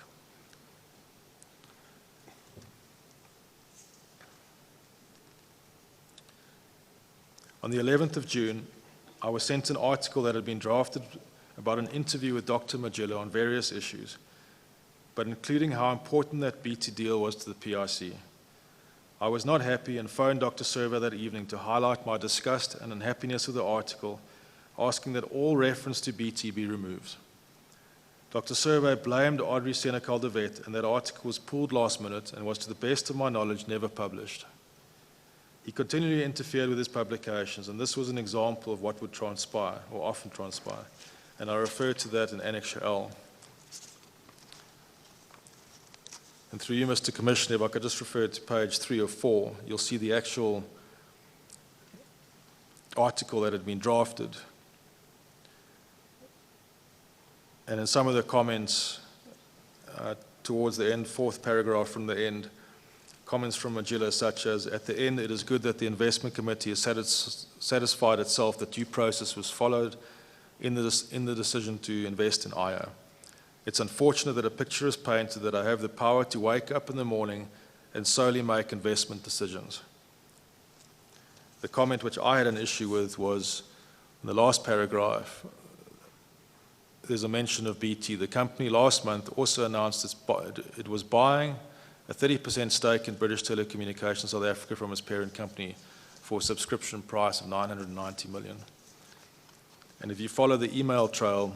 On the 11th of June, I was sent an article that had been drafted about an interview with Dr. Magilla on various issues, but including how important that BT deal was to the PIC. I was not happy and phoned Dr. Servo that evening to highlight my disgust and unhappiness with the article, asking that all reference to BT be removed. Dr. Servo blamed Audrey Senekal de Wet, and that article was pulled last minute and was, to the best of my knowledge, never published. He continually interfered with his publications, and this was an example of what would transpire, or often transpire, and I refer to that in Annexure L. And through you, Mr. Commissioner, if I could just refer to page 3 or 4, you'll see the actual article that had been drafted. And in some of the comments towards the end, 4th paragraph from the end, comments from Magilla such as, at the end, it is good that the investment committee has satisfied itself that due process was followed in the decision to invest in IO. It's unfortunate that a picture is painted that I have the power to wake up in the morning and solely make investment decisions. The comment which I had an issue with was in the last paragraph. There's a mention of BT. The company last month also announced it was buying a 30% stake in British Telecommunications South Africa from its parent company for a subscription price of 990 million. And if you follow the email trail,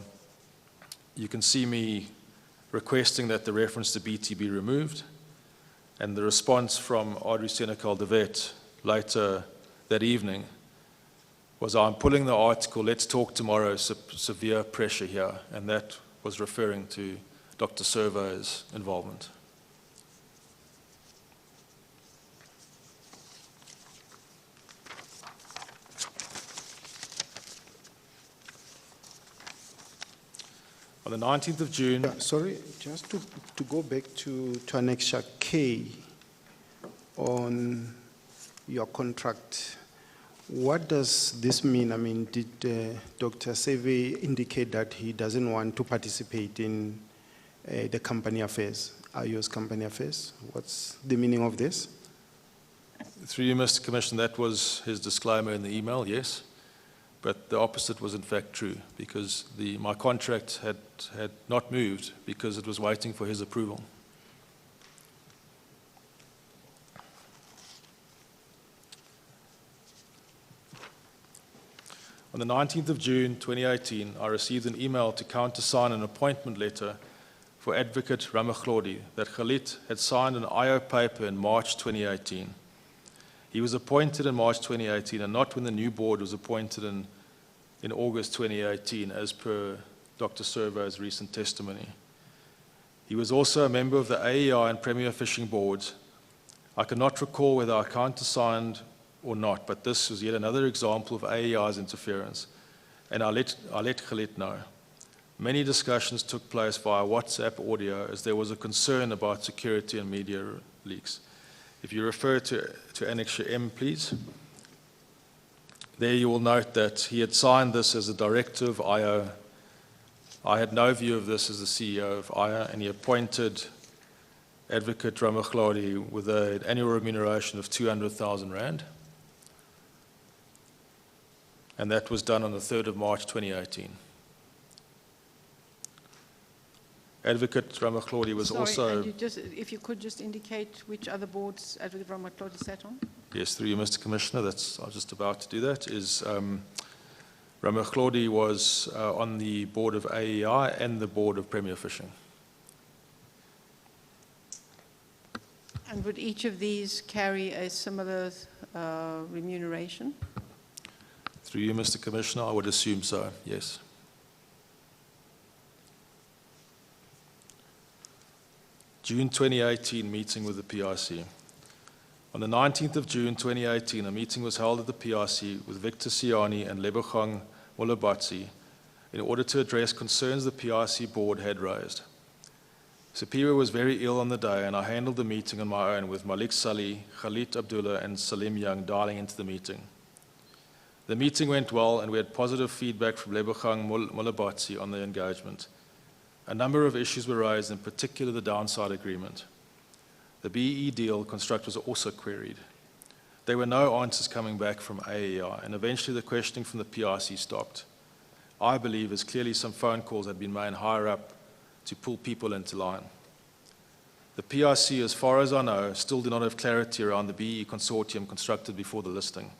you can see me requesting that the reference to BT be removed, and the response from Audrey Senekal de Wet later that evening was, I'm pulling the article, let's talk tomorrow, severe pressure here, and that was referring to Dr. Servo's involvement. On the 19th of June, Sorry, just to go back to Annexure K on your contract. What does this mean? I mean, did Dr. Seve indicate that he doesn't want to participate in the company affairs, IO's company affairs? What's the meaning of this? through you, Mr. Commissioner, that was his disclaimer in the email, yes. But the opposite was in fact true, because my contract had not moved because it was waiting for his approval. On the 19th of June 2018, I received an email to countersign an appointment letter for Advocate Ramachlodi that Khalid had signed an IO paper in March 2018. He was appointed in March 2018 and not when the new board was appointed in August 2018, as per Dr. Servo's recent testimony. He was also a member of the AEI and Premier Fishing boards. I cannot recall whether I countersigned or not, but this was yet another example of AEI's interference, and I let Khalid know. Many discussions took place via WhatsApp audio as there was a concern about security and media leaks. If you refer to Annexure M, please. There you will note that he had signed this as a director of IO. I had no view of this as the CEO of IO, and he appointed Advocate Ramachlodi with an annual remuneration of 200,000 Rand. And that was done on the 3rd of March 2018. Advocate Ramachlodi was also... And if you could just indicate which other boards Advocate Ramachlodi sat on? Yes, through you, Mr. Commissioner, I was just about to do that, is Ramachlodi was on the board of AEI and the board of Premier Fishing. And would each of these carry a similar remuneration? Through you, Mr. Commissioner, I would assume so, yes. June 2018 meeting with the PIC. On the 19th of June 2018, a meeting was held at the PIC with Victor Siani and Lebogang Molobatsi in order to address concerns the PIC board had raised. Superior was very ill on the day, and I handled the meeting on my own with Malik Salih, Khalid Abdullah, and Salim Young dialing into the meeting. The meeting went well, and we had positive feedback from Lebogang Molobatsi on the engagement. A number of issues were raised, in particular the downside agreement. The BE deal construct was also queried. There were no answers coming back from AEI, and eventually the questioning from the PIC stopped. I believe as clearly some phone calls had been made higher up to pull people into line. The PIC, as far as I know, still do not have clarity around the BE consortium constructed before the listing.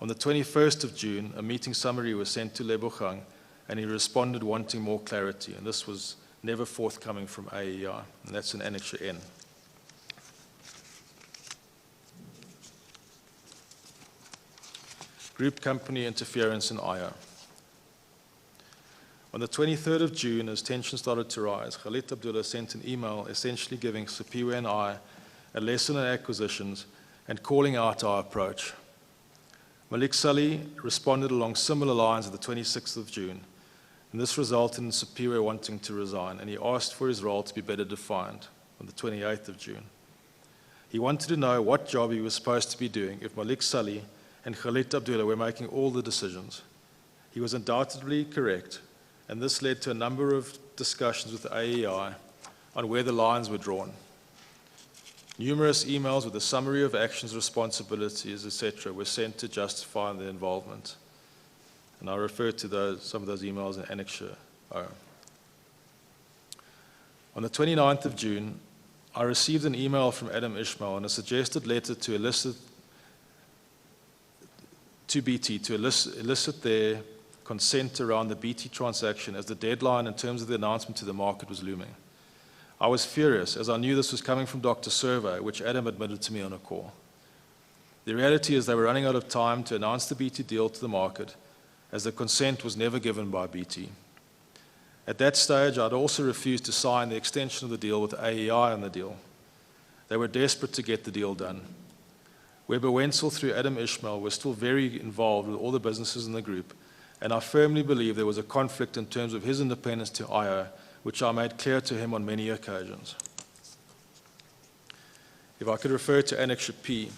On the 21st of June, a meeting summary was sent to Lebogang, and he responded wanting more clarity, and this was never forthcoming from AEI, and that's in Annexure N. Group company interference in IO. On the 23rd of June, as tensions started to rise, Khalid Abdullah sent an email essentially giving Sipiwe and I a lesson in acquisitions and calling out our approach. Malik Salih responded along similar lines on the 26th of June, and this resulted in Sipiwe wanting to resign, and he asked for his role to be better defined on the 28th of June. He wanted to know what job he was supposed to be doing if Malik Salih and Khalid Abdullah were making all the decisions. He was undoubtedly correct, and this led to a number of discussions with the AEI on where the lines were drawn. Numerous emails with a summary of actions, responsibilities, etc. were sent to justify the involvement. And I refer to some of those emails in Annexure O. On the 29th of June, I received an email from Adam Ishmael and a suggested letter to BT to elicit their consent around the BT transaction as the deadline in terms of the announcement to the market was looming. I was furious as I knew this was coming from Dr. Survey, which Adam admitted to me on a call. The reality is they were running out of time to announce the BT deal to the market as the consent was never given by BT. At that stage, I'd also refused to sign the extension of the deal with AEI on the deal. They were desperate to get the deal done. Weber Wenzel through Adam Ishmael was still very involved with all the businesses in the group, and I firmly believe there was a conflict in terms of his independence to IO, which I made clear to him on many occasions. If I could refer to Annexure P,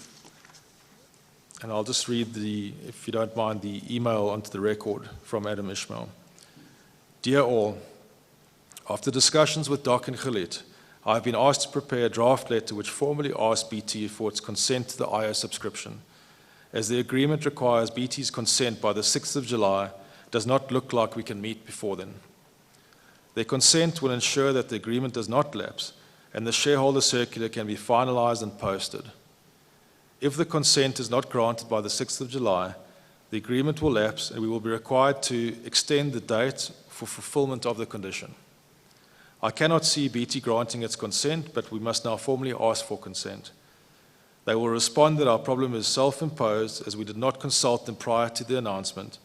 and I'll just read if you don't mind, the email onto the record from Adam Ishmael. Dear all, after discussions with Doc and Khalid, I have been asked to prepare a draft letter which formally asks BT for its consent to the IO subscription. As the agreement requires BT's consent by the 6th of July, does not look like we can meet before then. Their consent will ensure that the agreement does not lapse and the shareholder circular can be finalized and posted. If the consent is not granted by the 6th of July, the agreement will lapse and we will be required to extend the date for fulfillment of the condition. I cannot see BT granting its consent, but we must now formally ask for consent. They will respond that our problem is self-imposed as we did not consult them prior to the announcement,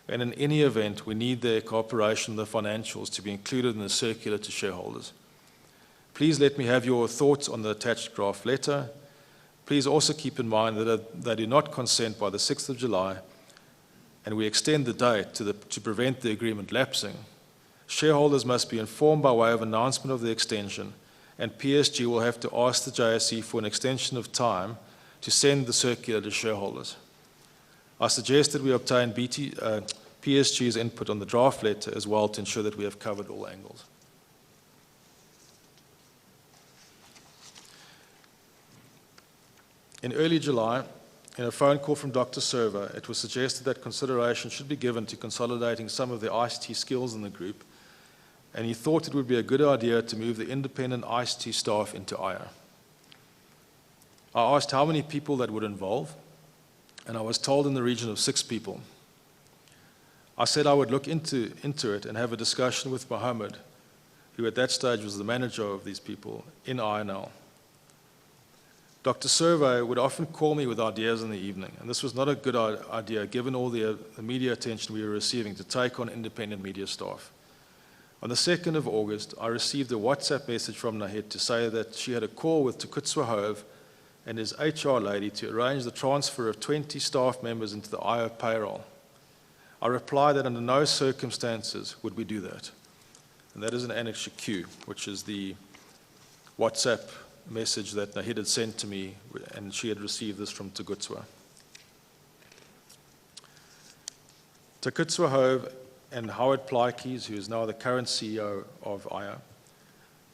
and in any event, we need their cooperation with the financials to be included in the circular to shareholders. Please let me have your thoughts on the attached draft letter. Please also keep in mind that they do not consent by the 6th of July, and we extend the date to prevent the agreement lapsing. Shareholders must be informed by way of announcement of the extension, and PSG will have to ask the JSE for an extension of time to send the circular to shareholders. I suggest that we obtain PSG's input on the draft letter as well to ensure that we have covered all angles. In early July, in a phone call from Dr. Server, it was suggested that consideration should be given to consolidating some of the ICT skills in the group, and he thought it would be a good idea to move the independent ICT staff into IO. I asked how many people that would involve, and I was told in the region of 6 people. I said I would look into it and have a discussion with Mohammed, who at that stage was the manager of these people in INL. Dr. Survey would often call me with ideas in the evening, and this was not a good idea given all the media attention we were receiving to take on independent media staff. On the 2nd of August, I received a WhatsApp message from Nahid to say that she had a call with Tukutswa Hove and his HR lady to arrange the transfer of 20 staff members into the IO payroll. I replied that under no circumstances would we do that. And that is an Annexure Q, which is the WhatsApp message that Nahid had sent to me, and she had received this from Tukutswa. Tukutswa Hove and Howard Plaikes, who is now the current CEO of IO,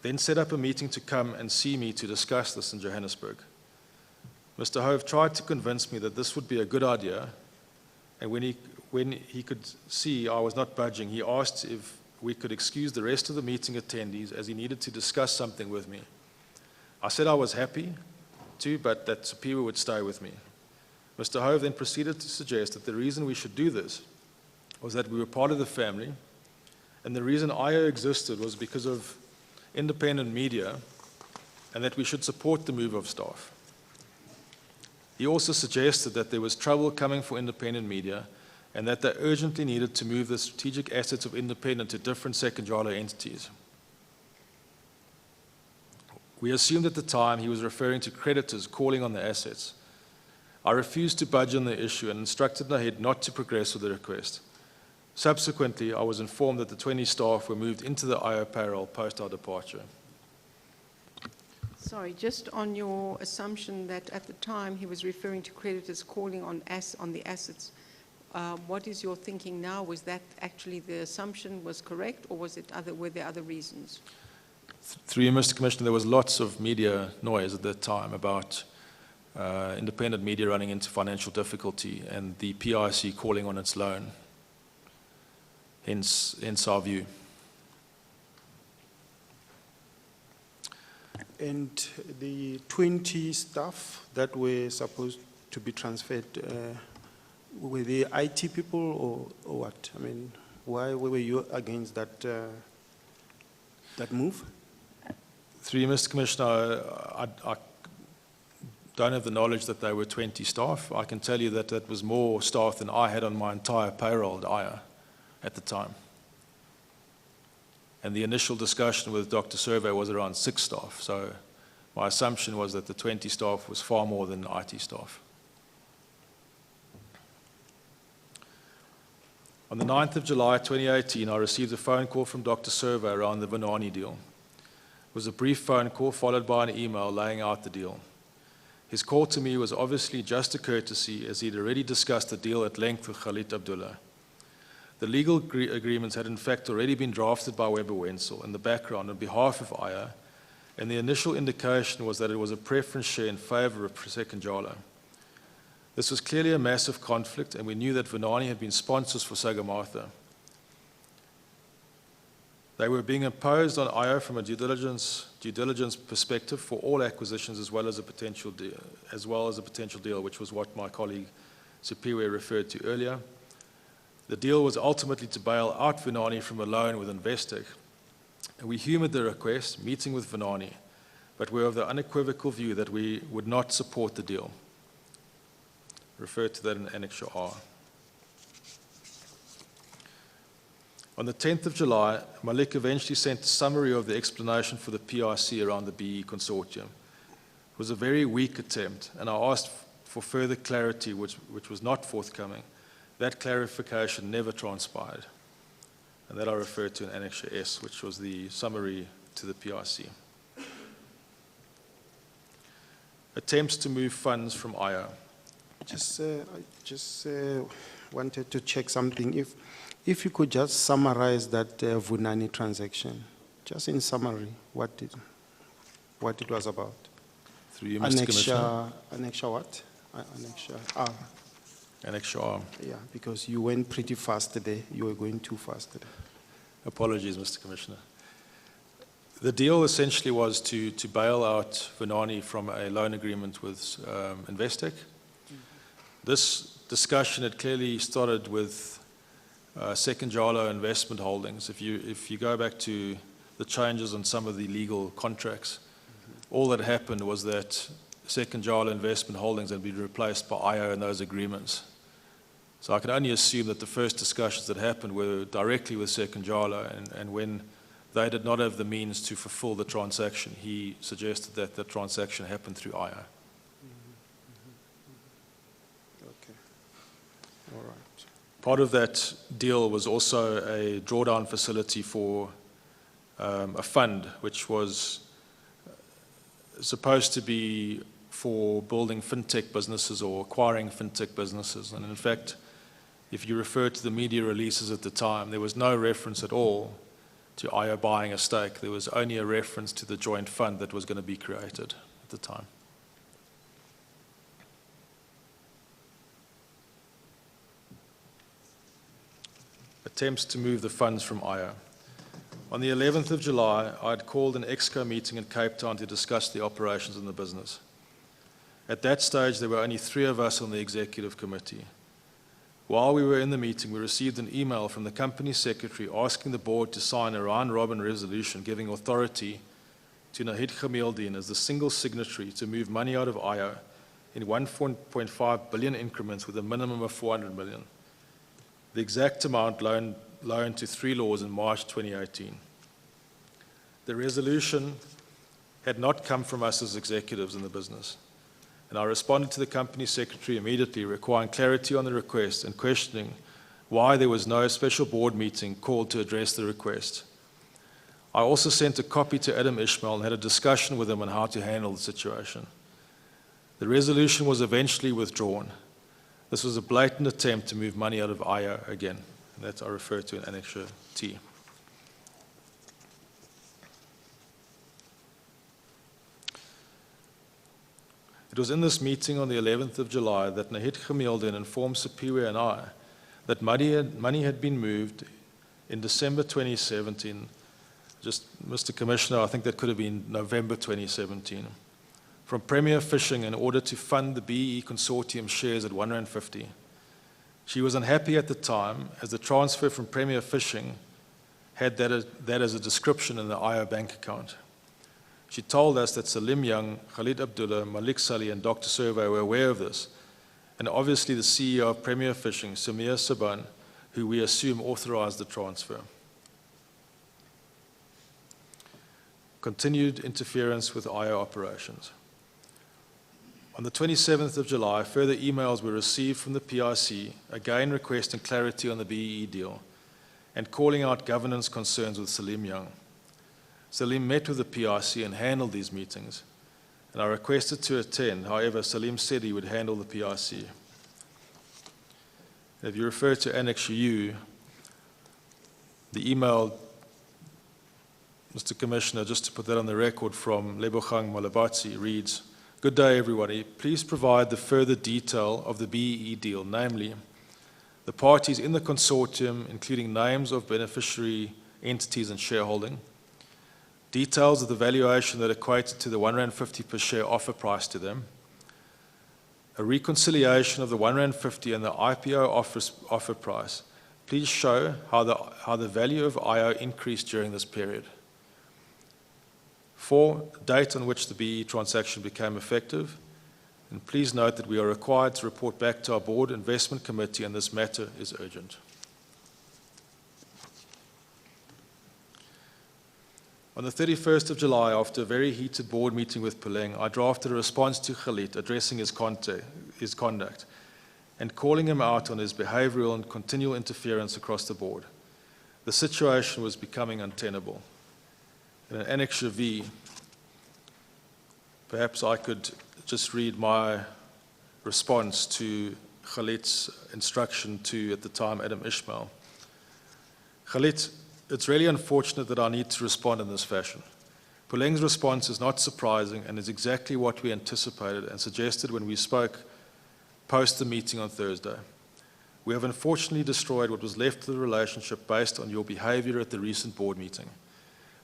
then set up a meeting to come and see me to discuss this in Johannesburg. Mr. Hove tried to convince me that this would be a good idea, and when he could see I was not budging, he asked if we could excuse the rest of the meeting attendees as he needed to discuss something with me. I said I was happy to, but that Superior would stay with me. Mr. Hove then proceeded to suggest that the reason we should do this was that we were part of the family, and the reason IO existed was because of independent media, and that we should support the move of staff. He also suggested that there was trouble coming for independent media, and that they urgently needed to move the strategic assets of independent to different Sekindjala entities. We assumed at the time he was referring to creditors calling on the assets. I refused to budge on the issue and instructed Naheed not to progress with the request. Subsequently, I was informed that the 20 staff were moved into the IO payroll post our departure. Sorry, just on your assumption that at the time he was referring to creditors calling on the assets, what is your thinking now? Was that actually the assumption was correct, or were there other reasons? Through you, Mr. Commissioner, there was lots of media noise at that time about independent media running into financial difficulty and the PIC calling on its loan, hence our view. And the 20 staff that were supposed to be transferred, were they IT people or what? I mean, why were you against that, that move? Through you, Mr. Commissioner, I don't have the knowledge that there were 20 staff. I can tell you that that was more staff than I had on my entire payroll at IO at the time. And the initial discussion with Dr. Survey was around 6 staff. So my assumption was that the 20 staff was far more than IT staff. On the 9th of July 2018, I received a phone call from Dr. Survey around the Vunani deal. It was a brief phone call followed by an email laying out the deal. His call to me was obviously just a courtesy, as he'd already discussed the deal at length with Khalid Abdullah. The legal agreements had in fact already been drafted by Weber Wenzel in the background on behalf of IO, and the initial indication was that it was a preference share in favor of Sekindjala. This was clearly a massive conflict, and we knew that Vunani had been sponsors for Sagamartha. They were being imposed on IO from a due diligence perspective for all acquisitions as well as a potential deal, which was what my colleague Sipiwe referred to earlier. The deal was ultimately to bail out Vunani from a loan with Investec. And we humoured the request, meeting with Vunani, but were of the unequivocal view that we would not support the deal. Refer to that in Annex R. On the 10th of July, Malik eventually sent a summary of the explanation for the PIC around the BE consortium. It was a very weak attempt, and I asked for further clarity, which was not forthcoming. That clarification never transpired, and that I referred to in Annex S, which was the summary to the PIC. Attempts to move funds from IO. I just wanted to check something. If you could just summarize that Vunani transaction, just in summary, what it was about. Through you, Mr. Commissioner. Annex what? Annex R. Annex R. Yeah, because you went pretty fast today. You were going too fast today. Apologies, Mr. Commissioner. The deal essentially was to bail out Vunani from a loan agreement with Investec. This discussion had clearly started with Sekindjala Investment Holdings. If you go back to the changes on some of the legal contracts, all that happened was that Sekindjala Investment Holdings had been replaced by IO in those agreements. So I can only assume that the first discussions that happened were directly with Sekindjala, and when they did not have the means to fulfill the transaction, he suggested that the transaction happened through IO. Okay. All right. Part of that deal was also a drawdown facility for a fund, which was supposed to be for building fintech businesses or acquiring fintech businesses. And in fact, if you refer to the media releases at the time, there was no reference at all to IO buying a stake. There was only a reference to the joint fund that was going to be created at the time. attempts to move the funds from IO. On the 11th of July, I had called an ExCo meeting in Cape Town to discuss the operations in the business. At that stage, there were only 3 of us on the executive committee. While we were in the meeting, we received an email from the company secretary asking the board to sign a round-robin resolution giving authority to Nahid Khamildeen as the single signatory to move money out of IO in 1.5 billion increments with a minimum of 400 million. The exact amount loaned to 3 laws in March 2018. The resolution had not come from us as executives in the business, and I responded to the company secretary immediately requiring clarity on the request and questioning why there was no special board meeting called to address the request. I also sent a copy to Adam Ishmael and had a discussion with him on how to handle the situation. The resolution was eventually withdrawn. This was a blatant attempt to move money out of IO again, and that I refer to in Annexure T. It was in this meeting on the 11th of July that Nahid Khamildeen informed Superior and I that money had been moved in December 2017. Just, Mr. Commissioner, I think that could have been November 2017, from Premier Fishing in order to fund the BEE consortium shares at R1.50. She was unhappy at the time as the transfer from Premier Fishing had that as a description in the IO bank account. She told us that Salim Young, Khalid Abdullah, Malik Salih, and Dr. Survey were aware of this, and obviously the CEO of Premier Fishing, Samir Saban, who we assume authorized the transfer. Continued interference with IO operations. On the 27th of July, further emails were received from the PIC, again requesting clarity on the BEE deal and calling out governance concerns with Salim Young. Salim met with the PIC and handled these meetings, and I requested to attend. However, Salim said he would handle the PIC. If you refer to Annex U, the email, Mr. Commissioner, just to put that on the record, from Lebogang Malabatsi reads, "Good day, everybody. Please provide the further detail of the BEE deal, namely, the parties in the consortium, including names of beneficiary entities and shareholding, details of the valuation that equated to the R1.50 per share offer price to them, a reconciliation of the R1.50 and the IPO offer price. Please show how the value of IO increased during this period. 4, date on which the BEE transaction became effective, and please note that we are required to report back to our board investment committee, and this matter is urgent." On the 31st of July, after a very heated board meeting with Peleng, I drafted a response to Khalid addressing his conduct and calling him out on his behavioral and continual interference across the board. The situation was becoming untenable. In Annex V, perhaps I could just read my response to Khalid's instruction to, at the time, Adam Ishmael. Khalid, it's really unfortunate that I need to respond in this fashion. Peleng's response is not surprising and is exactly what we anticipated and suggested when we spoke post the meeting on Thursday. We have unfortunately destroyed what was left of the relationship based on your behavior at the recent board meeting.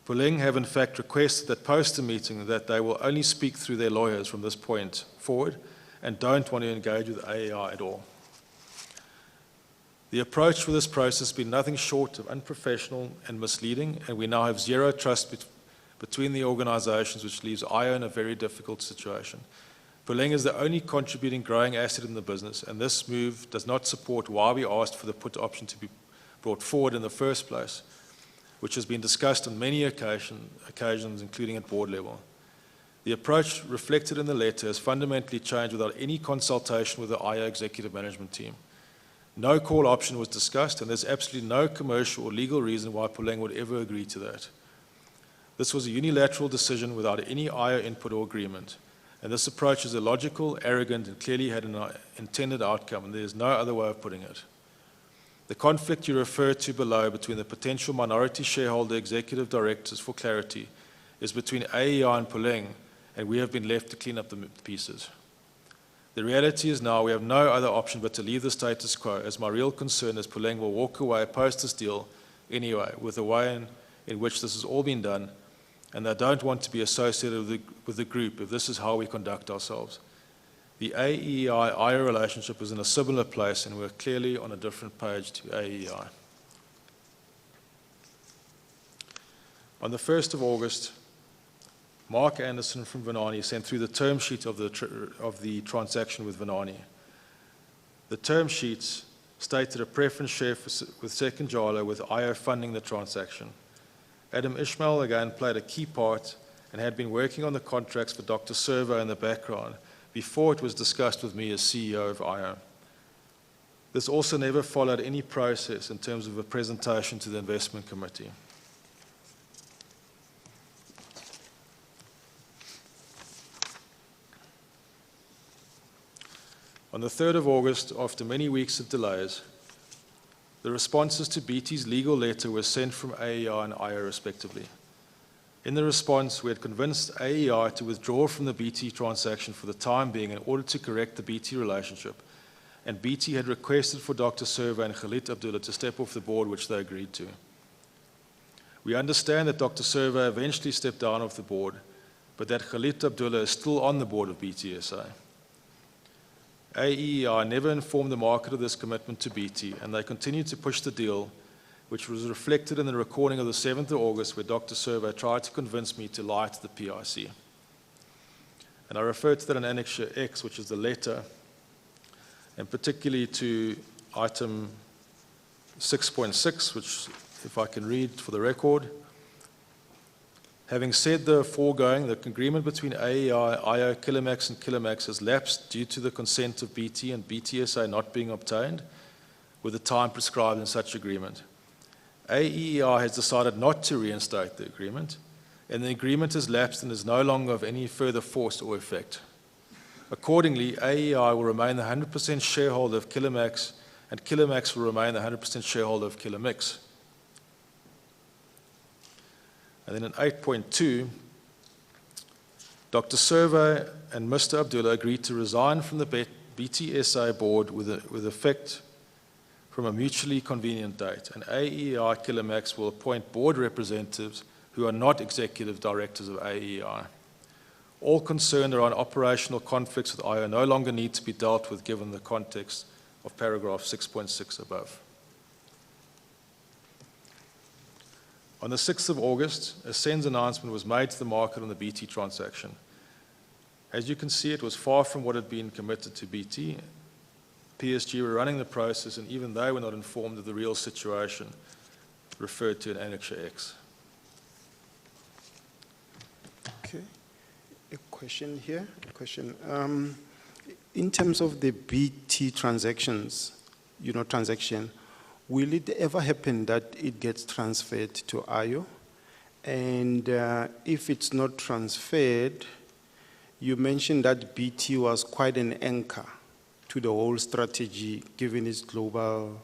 Peleng have in fact requested that post the meeting that they will only speak through their lawyers from this point forward and don't want to engage with AEI at all. The approach for this process has been nothing short of unprofessional and misleading, and we now have zero trust between the organizations, which leaves IO in a very difficult situation. Peleng is the only contributing growing asset in the business, and this move does not support why we asked for the put option to be brought forward in the first place, which has been discussed on many occasions, including at board level. The approach reflected in the letter has fundamentally changed without any consultation with the IO executive management team. No call option was discussed, and there's absolutely no commercial or legal reason why Peleng would ever agree to that. This was a unilateral decision without any IO input or agreement, and this approach is illogical, arrogant, and clearly had an intended outcome, and there is no other way of putting it. The conflict you refer to below between the potential minority shareholder executive directors, for clarity, is between AEI and Peleng, and we have been left to clean up the pieces. The reality is now we have no other option but to leave the status quo, as my real concern is Puleng will walk away post this deal anyway, with the way in which this has all been done, and they don't want to be associated with the group if this is how we conduct ourselves. The AEI-IO relationship is in a similar place, and we're clearly on a different page to AEI. On the 1st of August, Mark Anderson from Vunani sent through the term sheet of the transaction with Vunani. The term sheets stated a preference share with Sekindjala, with IO funding the transaction. Adam Ishmael again played a key part and had been working on the contracts for Dr. Servo in the background before it was discussed with me as CEO of IO. This also never followed any process in terms of a presentation to the investment committee. On the 3rd of August, after many weeks of delays, the responses to BT's legal letter were sent from AEI and IO respectively. In the response, we had convinced AEI to withdraw from the BT transaction for the time being in order to correct the BT relationship, and BT had requested for Dr. Servo and Khalid Abdullah to step off the board, which they agreed to. We understand that Dr. Servo eventually stepped down off the board, but that Khalid Abdullah is still on the board of BTSA. AEI never informed the market of this commitment to BT, and they continued to push the deal, which was reflected in the recording of the 7th of August, where Dr. Servo tried to convince me to lie to the PIC. And I refer to that in Annexure X, which is the letter, and particularly to item 6.6, which, if I can read for the record. Having said the foregoing, the agreement between AEI, IO, Kilomax, and Kilomax has lapsed due to the consent of BT and BTSA not being obtained with the time prescribed in such agreement. AEI has decided not to reinstate the agreement, and the agreement has lapsed and is no longer of any further force or effect. Accordingly, AEI will remain the 100% shareholder of Kilomax, and Kilomax will remain the 100% shareholder of Kilomix. And then in 8.2, Dr. Servo and Mr. Abdullah agreed to resign from the BTSA board with effect from a mutually convenient date, and AEI Kilomax will appoint board representatives who are not executive directors of AEI. All concerned around operational conflicts with IO no longer need to be dealt with given the context of paragraph 6.6 above. On the 6th of August, a SENS announcement was made to the market on the BT transaction. As you can see, it was far from what had been committed to BT. PSG were running the process, and even they were not informed of the real situation referred to in Annexure X. Okay. A question here. In terms of the BT transactions, transaction, will it ever happen that it gets transferred to IO? And if it's not transferred, you mentioned that BT was quite an anchor to the whole strategy, given its global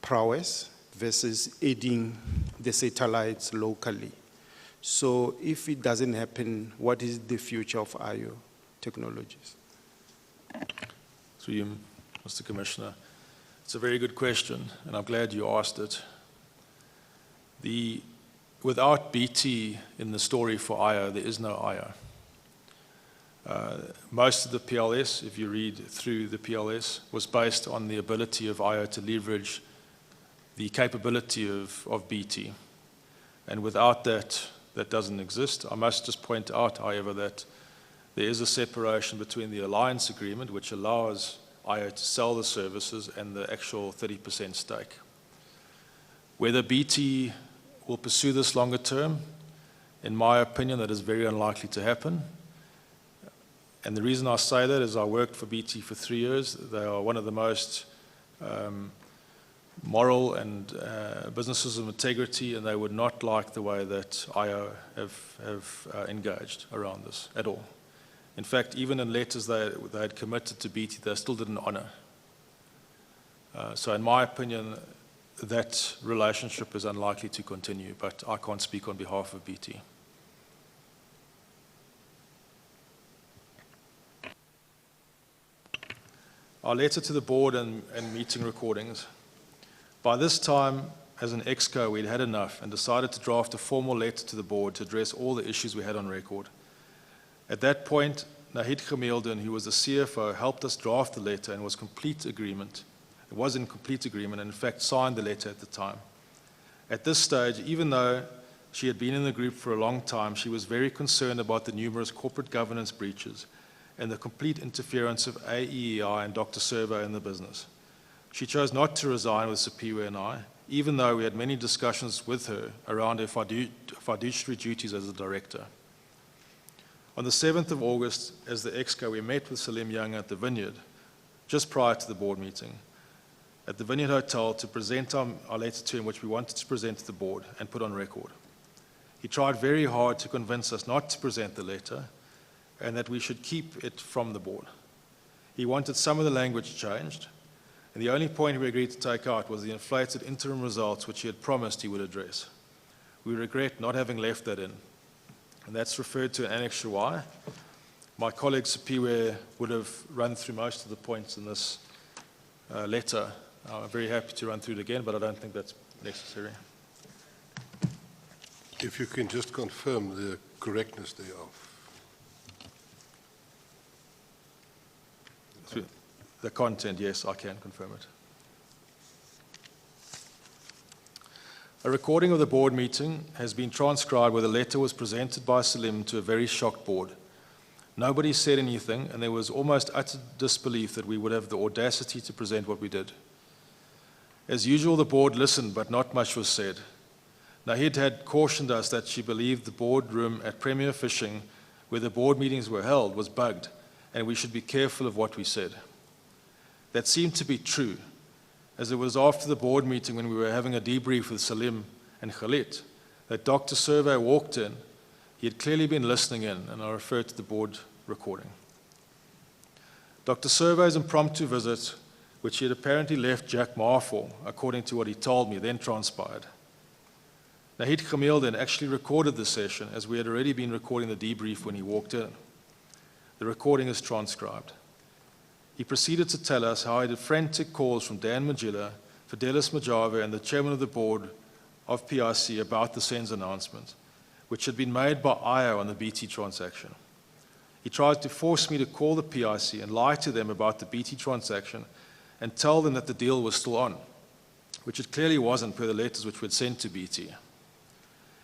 prowess versus aiding the satellites locally. So if it doesn't happen, what is the future of IO technologies? Through you, Mr. Commissioner. It's a very good question, and I'm glad you asked it. Without BT in the story for IO, there is no IO. Most of the PLS, if you read through the PLS, was based on the ability of IO to leverage the capability of BT. And without that, that doesn't exist. I must just point out, however, that there is a separation between the alliance agreement, which allows IO to sell the services, and the actual 30% stake. Whether BT will pursue this longer term, in my opinion, that is very unlikely to happen. And the reason I say that is I worked for BT for 3 years. They are one of the most moral and businesses of integrity, and they would not like the way that IO have engaged around this at all. In fact, even in letters they had committed to BT, they still didn't honor. So in my opinion, that relationship is unlikely to continue, but I can't speak on behalf of BT. our letter to the board and meeting recordings. By this time, as an exco, we'd had enough and decided to draft a formal letter to the board to address all the issues we had on record. At that point, Nahid Gemielden, who was the CFO, helped us draft the letter and was in complete agreement, and in fact signed the letter at the time. At this stage, even though she had been in the group for a long time, she was very concerned about the numerous corporate governance breaches and the complete interference of AEEI and Dr. Servo in the business. She chose not to resign with Sipiwe and I, even though we had many discussions with her around her fiduciary duties as a director. On the 7th of August, as the EXCO, we met with Salim Young at the Vineyard, just prior to the board meeting, at the Vineyard Hotel to present our letter to him, which we wanted to present to the board and put on record. He tried very hard to convince us not to present the letter and that we should keep it from the board. He wanted some of the language changed, and the only point we agreed to take out was the inflated interim results which he had promised he would address. We regret not having left that in, and that's referred to in Annex Y. My colleague Sipiwe would have run through most of the points in this letter. I'm very happy to run through it again, but I don't think that's necessary. If you can just confirm the correctness thereof. The content, yes, I can confirm it. A recording of the board meeting has been transcribed where the letter was presented by Salim to a very shocked board. Nobody said anything, and there was almost utter disbelief that we would have the audacity to present what we did. As usual, the board listened, but not much was said. Nahid had cautioned us that she believed the boardroom at Premier Fishing, where the board meetings were held, was bugged, and we should be careful of what we said. That seemed to be true, as it was after the board meeting when we were having a debrief with Salim and Khalid that Dr. Servo walked in. He had clearly been listening in, and I refer to the board recording. Dr. Servo's impromptu visit, which he had apparently left Jack Ma for, according to what he told me, then transpired. Nahid Gemielden actually recorded the session, as we had already been recording the debrief when he walked in. The recording is transcribed. He proceeded to tell us how he had frantic calls from Dan Magilla, Fidelis Majava, and the chairman of the board of PIC about the SENS announcement, which had been made by IO on the BT transaction. He tried to force me to call the PIC and lie to them about the BT transaction and tell them that the deal was still on, which it clearly wasn't per the letters which were sent to BT.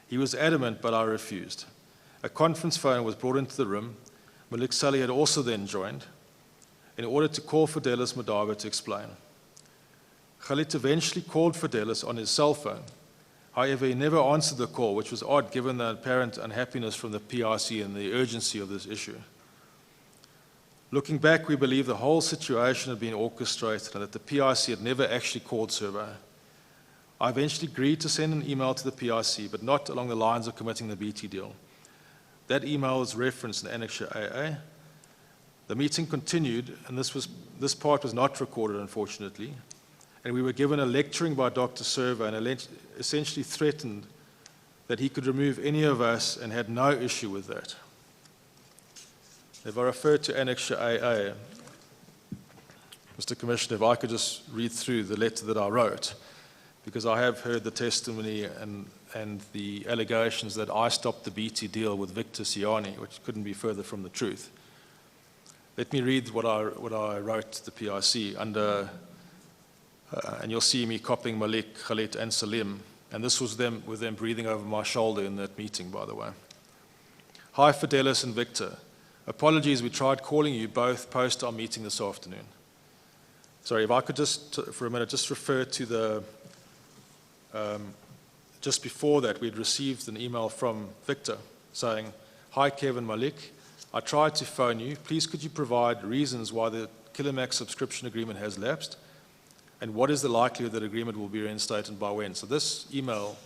He was adamant, but I refused. A conference phone was brought into the room. Malik Sully had also then joined, in order to call Fidelis Madava to explain. Khalid eventually called Fidelis on his cell phone. However, he never answered the call, which was odd given the apparent unhappiness from the PIC and the urgency of this issue. Looking back, we believe the whole situation had been orchestrated and that the PIC had never actually called Servo. I eventually agreed to send an email to the PIC, but not along the lines of committing the BT deal. That email is referenced in Annex AA. The meeting continued, and this part was not recorded, unfortunately, and we were given a lecturing by Dr. Servo and essentially threatened that he could remove any of us and had no issue with that. If I refer to Annex AA, Mr. Commissioner, if I could just read through the letter that I wrote, because I have heard the testimony and the allegations that I stopped the BT deal with Victor Siani, which couldn't be further from the truth. Let me read what I wrote to the PIC under, and you'll see me copying Malik, Khalid, and Salim, and this was with them breathing over my shoulder in that meeting, by the way. Hi, Fidelis and Victor. Apologies, we tried calling you both post our meeting this afternoon. Sorry, if I could just, for a minute, just refer to the, just before that, we'd received an email from Victor saying, hi, Kevin Malik. I tried to phone you. Please could you provide reasons why the Kilomax subscription agreement has lapsed? And what is the likelihood that agreement will be reinstated by when? So this email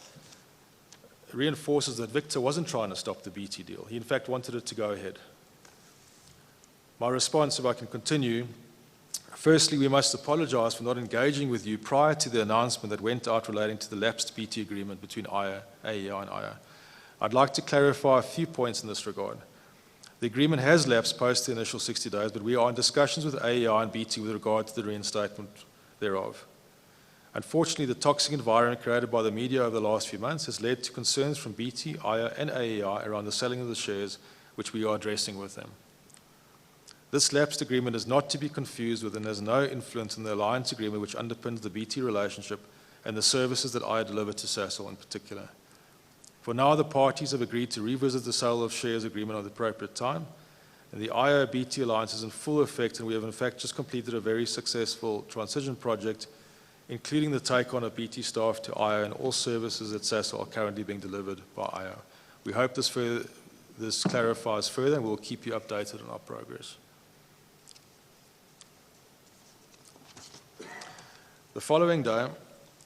reinforces that Victor wasn't trying to stop the BT deal. He in fact wanted it to go ahead. My response, if I can continue, firstly, we must apologize for not engaging with you prior to the announcement that went out relating to the lapsed BT agreement between AEI and IO. I'd like to clarify a few points in this regard. The agreement has lapsed post the initial 60 days, but we are in discussions with AEI and BT with regard to the reinstatement thereof. Unfortunately, the toxic environment created by the media over the last few months has led to concerns from BT, IO, and AEI around the selling of the shares, which we are addressing with them. This lapsed agreement is not to be confused with and has no influence on the alliance agreement which underpins the BT relationship and the services that IO deliver to Sasol in particular. For now, the parties have agreed to revisit the sale of shares agreement at the appropriate time, and the IO-BT alliance is in full effect, and we have in fact just completed a very successful transition project, including the take-on of BT staff to IO, and all services at Sasol are currently being delivered by IO. We hope this clarifies further, and we'll keep you updated on our progress. The following day,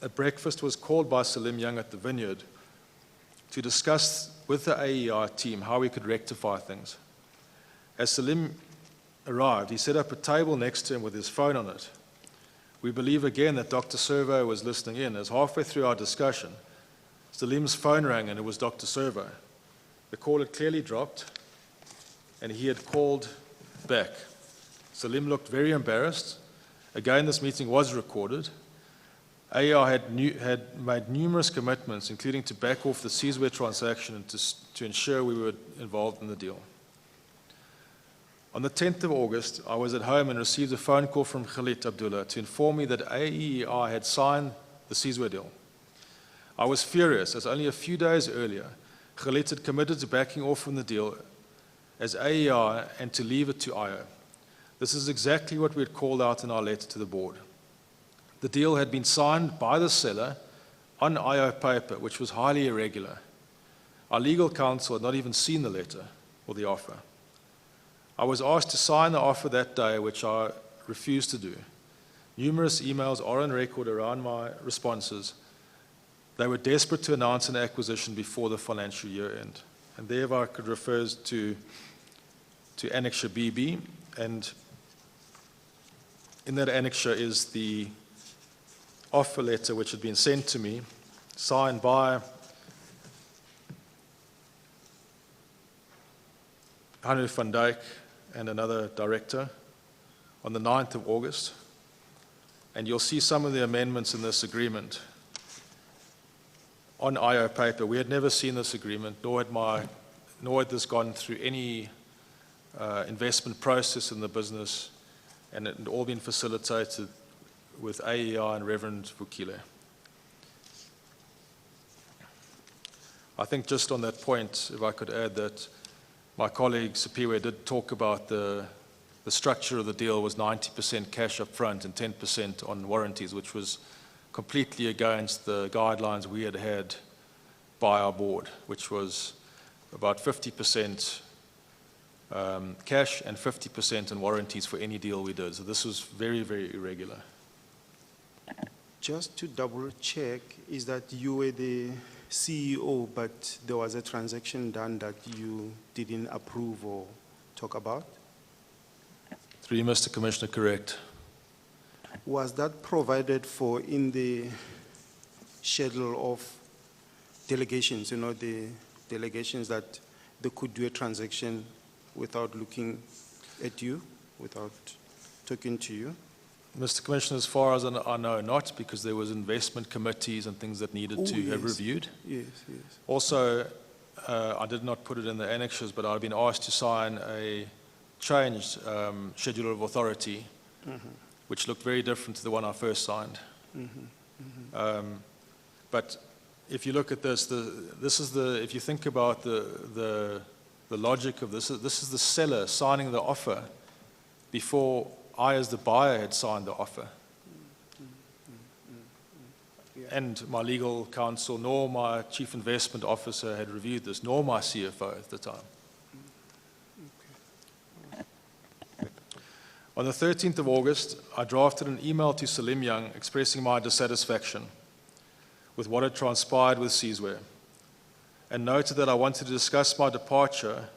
a breakfast was called by Salim Young at the Vineyard to discuss with the AEI team how we could rectify things. As Salim arrived, he set up a table next to him with his phone on it. We believe again that Dr. Servo was listening in, as halfway through our discussion, Salim's phone rang and it was Dr. Servo. The call had clearly dropped and he had called back. Salim looked very embarrassed. Again, this meeting was recorded. AEI had made numerous commitments, including to back off the Sizwe transaction and to ensure we were involved in the deal. On the 10th of August, I was at home and received a phone call from Khalid Abdullah to inform me that AEI had signed the Sizwe deal. I was furious, as only a few days earlier, Khalid had committed to backing off from the deal as AEI and to leave it to IO. This is exactly what we had called out in our letter to the board. The deal had been signed by the seller on IO paper, which was highly irregular. Our legal counsel had not even seen the letter or the offer. I was asked to sign the offer that day, which I refused to do. Numerous emails are on record around my responses. They were desperate to announce an acquisition before the financial year end. And there I could refer to Annexure BB, and in that annexure is the offer letter which had been sent to me, signed by Hannu van Dijk and another director on the 9th of August. And you'll see some of the amendments in this agreement on IO paper. We had never seen this agreement, nor had this gone through any investment process in the business, and it had all been facilitated with AEI and Reverend Vukile. I think just on that point, if I could add that my colleague Sipiwe did talk about the structure of the deal was 90% cash up front and 10% on warranties, which was completely against the guidelines we had by our board, which was about 50% cash and 50% in warranties for any deal we did. So this was very, very irregular. Just to double check, is that you were the CEO, but there was a transaction done that you didn't approve or talk about? Through you, Mr. Commissioner, correct. Was that provided for in the schedule of delegations, the delegations that they could do a transaction without looking at you, without talking to you? Mr. Commissioner, as far as I know, not, because there was investment committees and things that needed to have reviewed. Yes, yes. Also, I did not put it in the annexures, but I've been asked to sign a changed schedule of authority, which looked very different to the one I first signed. But if you look at this, if you think about the logic of this is the seller signing the offer before I, as the buyer, had signed the offer. And my legal counsel, nor my chief investment officer had reviewed this, nor my CFO at the time. On the 13th of August, I drafted an email to Salim Young expressing my dissatisfaction with what had transpired with Sizwe, and noted that I wanted to discuss my departure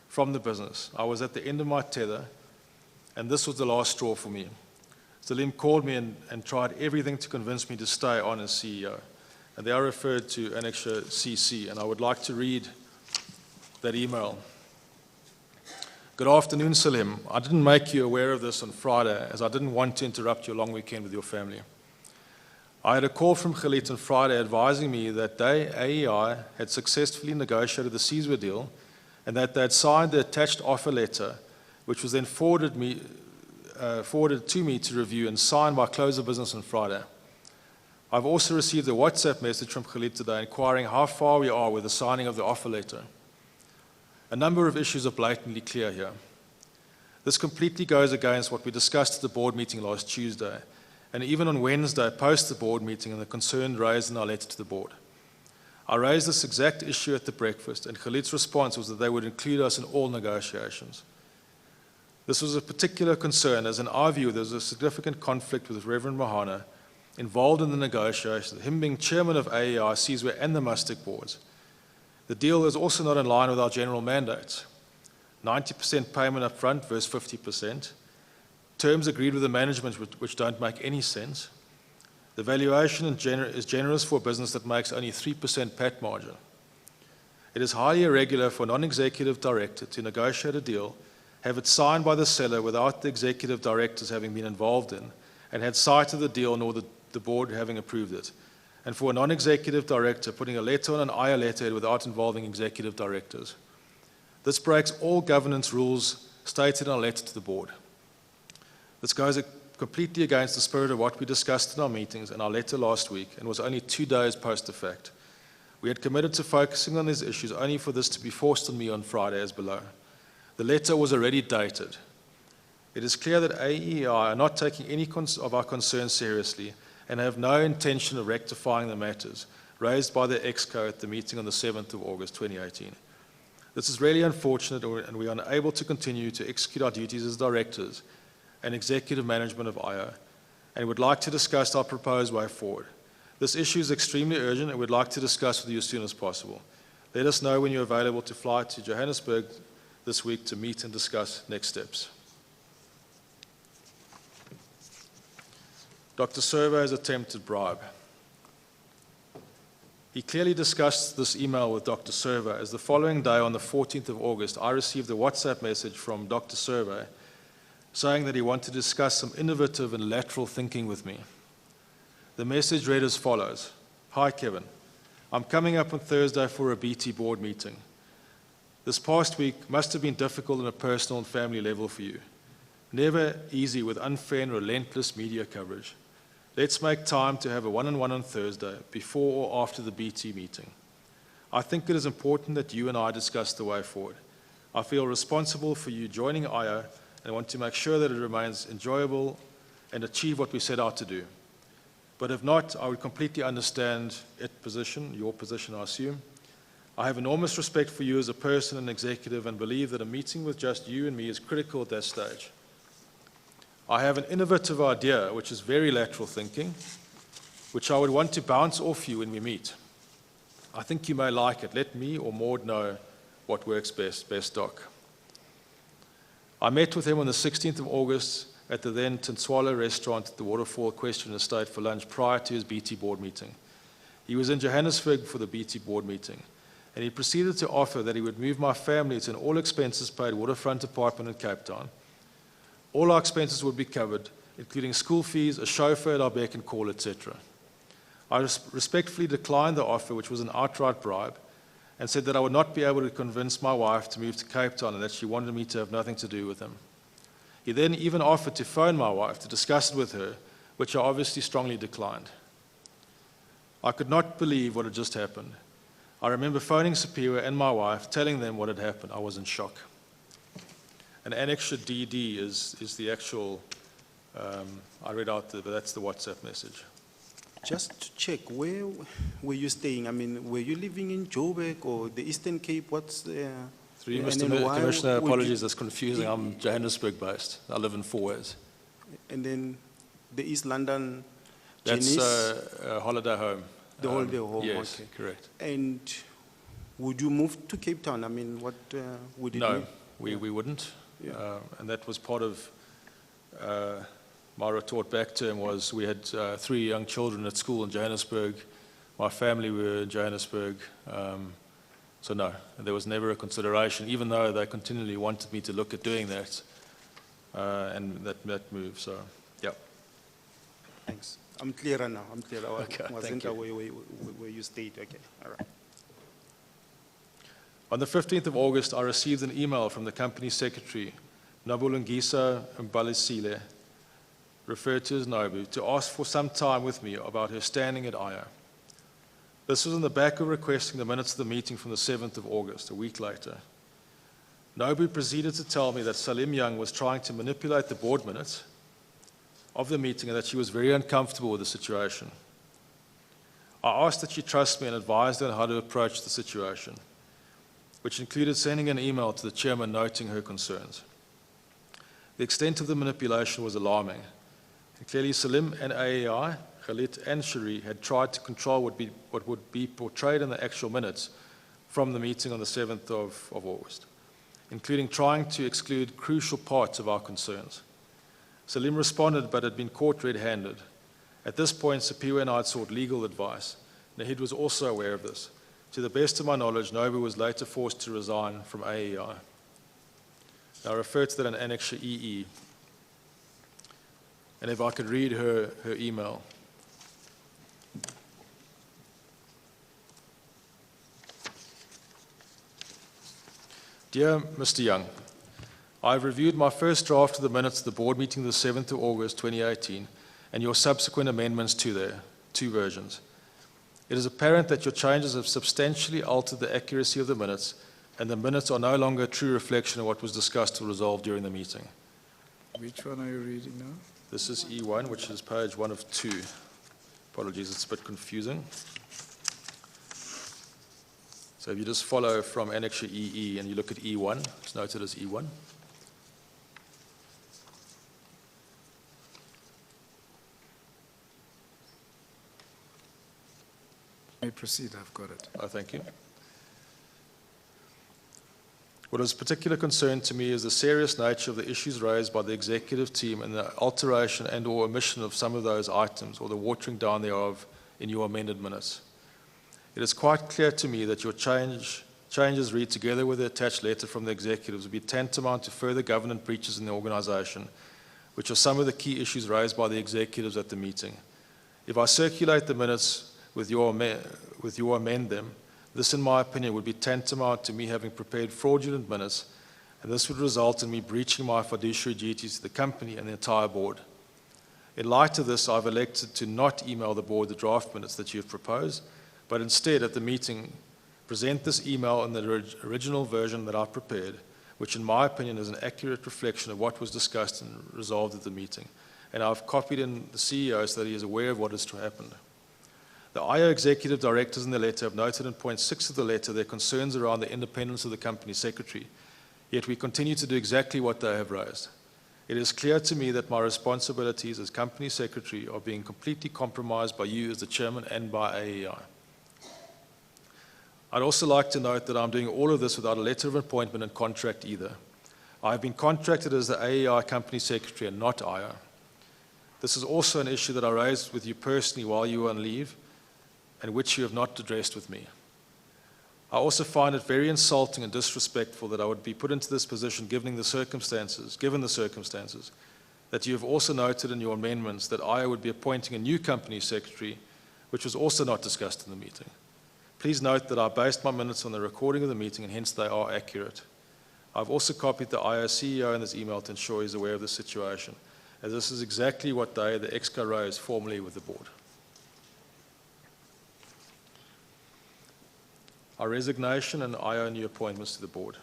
from the business. I was at the end of my tether, and this was the last straw for me. Salim called me and tried everything to convince me to stay on as CEO. And they are referred to Annexure CC, and I would like to read that email. Good afternoon, Salim. I didn't make you aware of this on Friday, as I didn't want to interrupt your long weekend with your family. I had a call from Khalid on Friday advising me that they, AEI, had successfully negotiated the CSWA deal and that they had signed the attached offer letter, which was then forwarded to me to review and signed by close of business on Friday. I've also received a WhatsApp message from Khalid today inquiring how far we are with the signing of the offer letter. A number of issues are blatantly clear here. This completely goes against what we discussed at the board meeting last Tuesday, and even on Wednesday, post the board meeting and the concern raised in our letter to the board. I raised this exact issue at the breakfast, and Khalid's response was that they would include us in all negotiations. This was a particular concern, as in our view, there was a significant conflict with Reverend Mahana involved in the negotiations, him being chairman of AEI, CSWA, and the Mustic boards. The deal is also not in line with our general mandates. 90% payment up front versus 50%. Terms agreed with the management which don't make any sense. The valuation is generous for a business that makes only 3% PAT margin. It is highly irregular for a non-executive director to negotiate a deal, have it signed by the seller without the executive directors having been involved in, and had sight of the deal nor the board having approved it. And for a non-executive director putting a letter on an IR letterhead without involving executive directors. This breaks all governance rules stated in our letter to the board. This goes completely against the spirit of what we discussed in our meetings and our letter last week, and was only 2 days post the fact. We had committed to focusing on these issues only for this to be forced on me on Friday as below. The letter was already dated. It is clear that AEI are not taking any of our concerns seriously and have no intention of rectifying the matters raised by the ExCo at the meeting on the 7th of August 2018. This is really unfortunate, and we are unable to continue to execute our duties as directors and executive management of IO, and would like to discuss our proposed way forward. This issue is extremely urgent and we'd like to discuss with you as soon as possible. Let us know when you're available to fly to Johannesburg this week to meet and discuss next steps. Dr. Survey's attempted bribe. He clearly discussed this email with Dr. Survey, as the following day on the 14th of August, I received a WhatsApp message from Dr. Survey saying that he wanted to discuss some innovative and lateral thinking with me. The message read as follows: Hi Kevin, I'm coming up on Thursday for a BT board meeting. This past week must have been difficult on a personal and family level for you. Never easy with unfair and relentless media coverage. Let's make time to have a one-on-one on Thursday, before or after the BT meeting. I think it is important that you and I discuss the way forward. I feel responsible for you joining IO and want to make sure that it remains enjoyable and achieve what we set out to do. But if not, I would completely understand your position, I assume. I have enormous respect for you as a person and executive and believe that a meeting with just you and me is critical at that stage. I have an innovative idea, which is very lateral thinking, which I would want to bounce off you when we meet. I think you may like it. Let me or Maud know what works best, Doc. I met with him on the 16th of August at the then Tinswala restaurant at the Waterfall Equestrian Estate for lunch prior to his BT board meeting. He was in Johannesburg for the BT board meeting, and he proceeded to offer that he would move my family to an all-expenses-paid waterfront apartment in Cape Town. All our expenses would be covered, including school fees, a chauffeur at our beck and call, etc. I respectfully declined the offer, which was an outright bribe, and said that I would not be able to convince my wife to move to Cape Town and that she wanted me to have nothing to do with him. He then even offered to phone my wife to discuss it with her, which I obviously strongly declined. I could not believe what had just happened. I remember phoning Superior and my wife, telling them what had happened. I was in shock. An annexure DD is the actual, I read out, but that's the WhatsApp message. Just to check, where were you staying? I mean, were you living in Joburg or the Eastern Cape? What's the... Through you, Mr. Commissioner, apologies, that's confusing. I'm Johannesburg based. I live in Fourways. And then the East London That's Janice, holiday home. the holiday home? Yes, Okay. correct. And would you move to Cape Town? I mean, what would it No, mean? we wouldn't. Yeah. And that was part of my retort back to him was we had 3 young children at school in Johannesburg. My family were in Johannesburg. So no, there was never a consideration, even though they continually wanted me to look at doing that, and that move, so, yeah. Thanks. I'm clearer now. I'm clear. Okay, I thank wasn't you. aware where you stayed. Okay, all right. On the 15th of August, I received an email from the company secretary, Nabulungisa Mbalisile, referred to as Nobu, to ask for some time with me about her standing at IO. This was on the back of requesting the minutes of the meeting from the 7th of August, a week later. Nobu proceeded to tell me that Salim Young was trying to manipulate the board minutes of the meeting and that she was very uncomfortable with the situation. I asked that she trust me and advised her on how to approach the situation, which included sending an email to the chairman noting her concerns. The extent of the manipulation was alarming. And clearly Salim and AEI, Khalid and Shari had tried to control what would be portrayed in the actual minutes from the meeting on the 7th of August, including trying to exclude crucial parts of our concerns. Salim responded but had been caught red-handed. At this point, Sapiwa and I had sought legal advice. Nahid was also aware of this. To the best of my knowledge, Nobu was later forced to resign from AEI. I refer to that in Annexure EE. And if I could read her email. Dear Mr. Young, I have reviewed my first draft of the minutes of the board meeting of the 7th of August 2018 and your subsequent amendments to their two versions. It is apparent that your changes have substantially altered the accuracy of the minutes, and the minutes are no longer a true reflection of what was discussed or resolved during the meeting. Which one are you reading now? This is E1, which is page 1 of 2. Apologies, it's a bit confusing. So if you just follow from Annexure EE and you look at E1, it's noted as E1. May proceed, I've got it. Oh, thank you. What is of particular concern to me is the serious nature of the issues raised by the executive team and the alteration and or omission of some of those items or the watering down thereof in your amended minutes. It is quite clear to me that your changes read together with the attached letter from the executives would be tantamount to further governance breaches in the organization, which are some of the key issues raised by the executives at the meeting. If I circulate the minutes with your amend them, this, in my opinion, would be tantamount to me having prepared fraudulent minutes, and this would result in me breaching my fiduciary duties to the company and the entire board. In light of this, I've elected to not email the board the draft minutes that you have proposed, but instead, at the meeting, present this email in the original version that I prepared, which in my opinion is an accurate reflection of what was discussed and resolved at the meeting. And I've copied in the CEO so that he is aware of what has happened. The IO executive directors in the letter have noted in point 6 of the letter their concerns around the independence of the company secretary, yet we continue to do exactly what they have raised. It is clear to me that my responsibilities as company secretary are being completely compromised by you as the chairman and by AEI. I'd also like to note that I'm doing all of this without a letter of appointment and contract either. I have been contracted as the AEI company secretary and not IO. This is also an issue that I raised with you personally while you were on leave, and which you have not addressed with me. I also find it very insulting and disrespectful that I would be put into this position given the circumstances, that you have also noted in your amendments that I would be appointing a new company secretary, which was also not discussed in the meeting. Please note that I based my minutes on the recording of the meeting and hence they are accurate. I've also copied the IO CEO in this email to ensure he's aware of the situation, as this is exactly what they, the EXCO, raised formally with the board. Our resignation and IO new appointments to the board.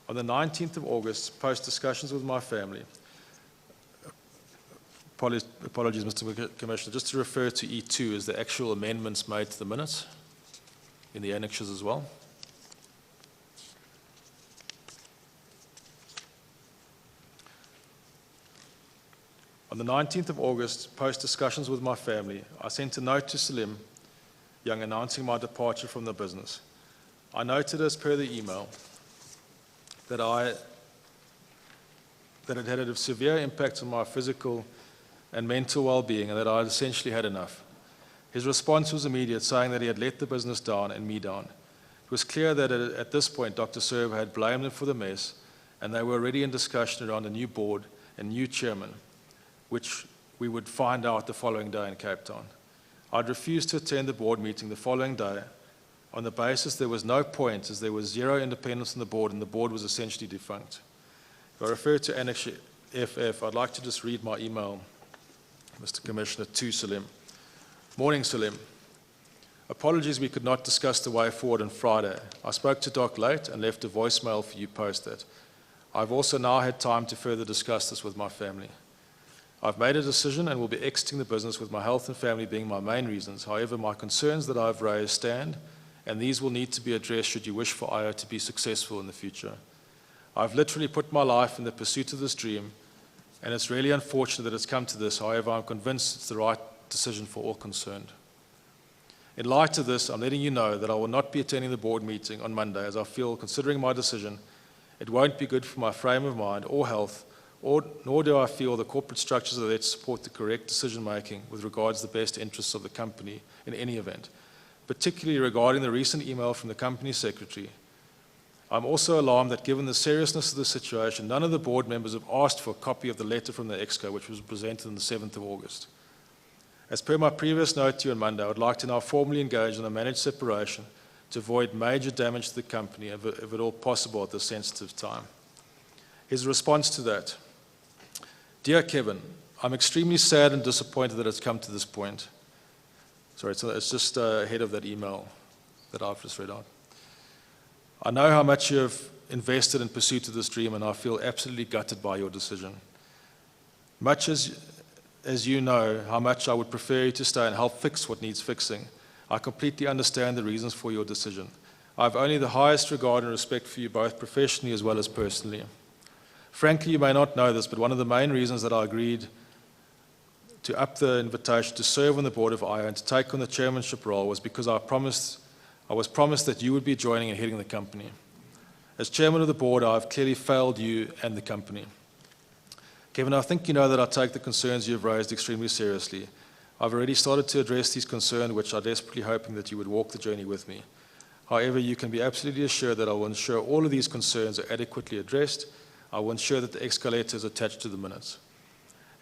On the 19th of August, post discussions with my family, apologies, Mr. Commissioner, just to refer to E2 as the actual amendments made to the minutes in the annexures as well. On the 19th of August, post discussions with my family, I sent a note to Salim Young announcing my departure from the business. I noted as per the email that it had a severe impact on my physical and mental well-being and that I had essentially had enough. His response was immediate, saying that he had let the business down and me down. It was clear that at this point, Dr. Server had blamed them for the mess, and they were already in discussion around a new board and new chairman, which we would find out the following day in Cape Town. I'd refused to attend the board meeting the following day on the basis there was no point, as there was zero independence on the board and the board was essentially defunct. If I refer to Annex FF, I'd like to just read my email, Mr. Commissioner, to Salim. Morning, Salim. Apologies we could not discuss the way forward on Friday. I spoke to Doc late and left a voicemail for you post that. I've also now had time to further discuss this with my family. I've made a decision and will be exiting the business with my health and family being my main reasons. However, my concerns that I've raised stand, and these will need to be addressed should you wish for IO to be successful in the future. I've literally put my life in the pursuit of this dream, and it's really unfortunate that it's come to this. However, I'm convinced it's the right decision for all concerned. In light of this, I'm letting you know that I will not be attending the board meeting on Monday, as I feel, considering my decision, it won't be good for my frame of mind or health, nor do I feel the corporate structures are there to support the correct decision-making with regards to the best interests of the company in any event, particularly regarding the recent email from the company secretary. I'm also alarmed that given the seriousness of the situation, none of the board members have asked for a copy of the letter from the EXCO, which was presented on the 7th of August. As per my previous note to you on Monday, I would like to now formally engage in a managed separation to avoid major damage to the company, if at all possible at this sensitive time. His response to that: Dear Kevin, I'm extremely sad and disappointed that it's come to this point. Sorry, it's just ahead of that email that I've just read out. I know how much you have invested in pursuit of this dream, and I feel absolutely gutted by your decision. Much as you know how much I would prefer you to stay and help fix what needs fixing, I completely understand the reasons for your decision. I have only the highest regard and respect for you both professionally as well as personally. Frankly, you may not know this, but one of the main reasons that I agreed to up the invitation to serve on the board of IO and to take on the chairmanship role was because I was promised that you would be joining and heading the company. As chairman of the board, I have clearly failed you and the company. Kevin, I think you know that I take the concerns you have raised extremely seriously. I've already started to address these concerns, which I'm desperately hoping that you would walk the journey with me. However, you can be absolutely assured that I will ensure all of these concerns are adequately addressed. I will ensure that the EXCO letter is attached to the minutes.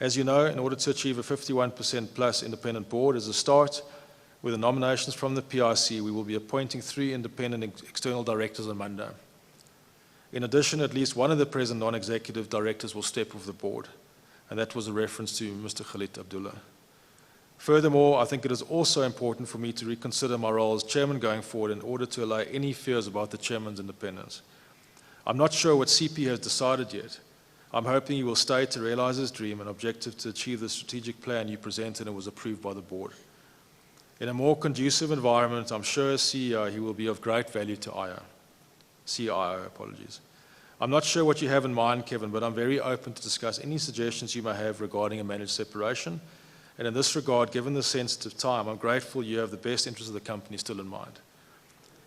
As you know, in order to achieve a 51% plus independent board as a start, with the nominations from the PIC, we will be appointing 3 independent external directors on Monday. In addition, at least one of the present non-executive directors will step off the board, and that was a reference to Mr. Khalid Abdullah. Furthermore, I think it is also important for me to reconsider my role as chairman going forward in order to allay any fears about the chairman's independence. I'm not sure what CP has decided yet. I'm hoping he will stay to realize his dream and objective to achieve the strategic plan you presented and was approved by the board. In a more conducive environment, I'm sure as CEO he will be of great value to CIO. I'm not sure what you have in mind, Kevin, but I'm very open to discuss any suggestions you may have regarding a managed separation. And in this regard, given the sensitive time, I'm grateful you have the best interests of the company still in mind.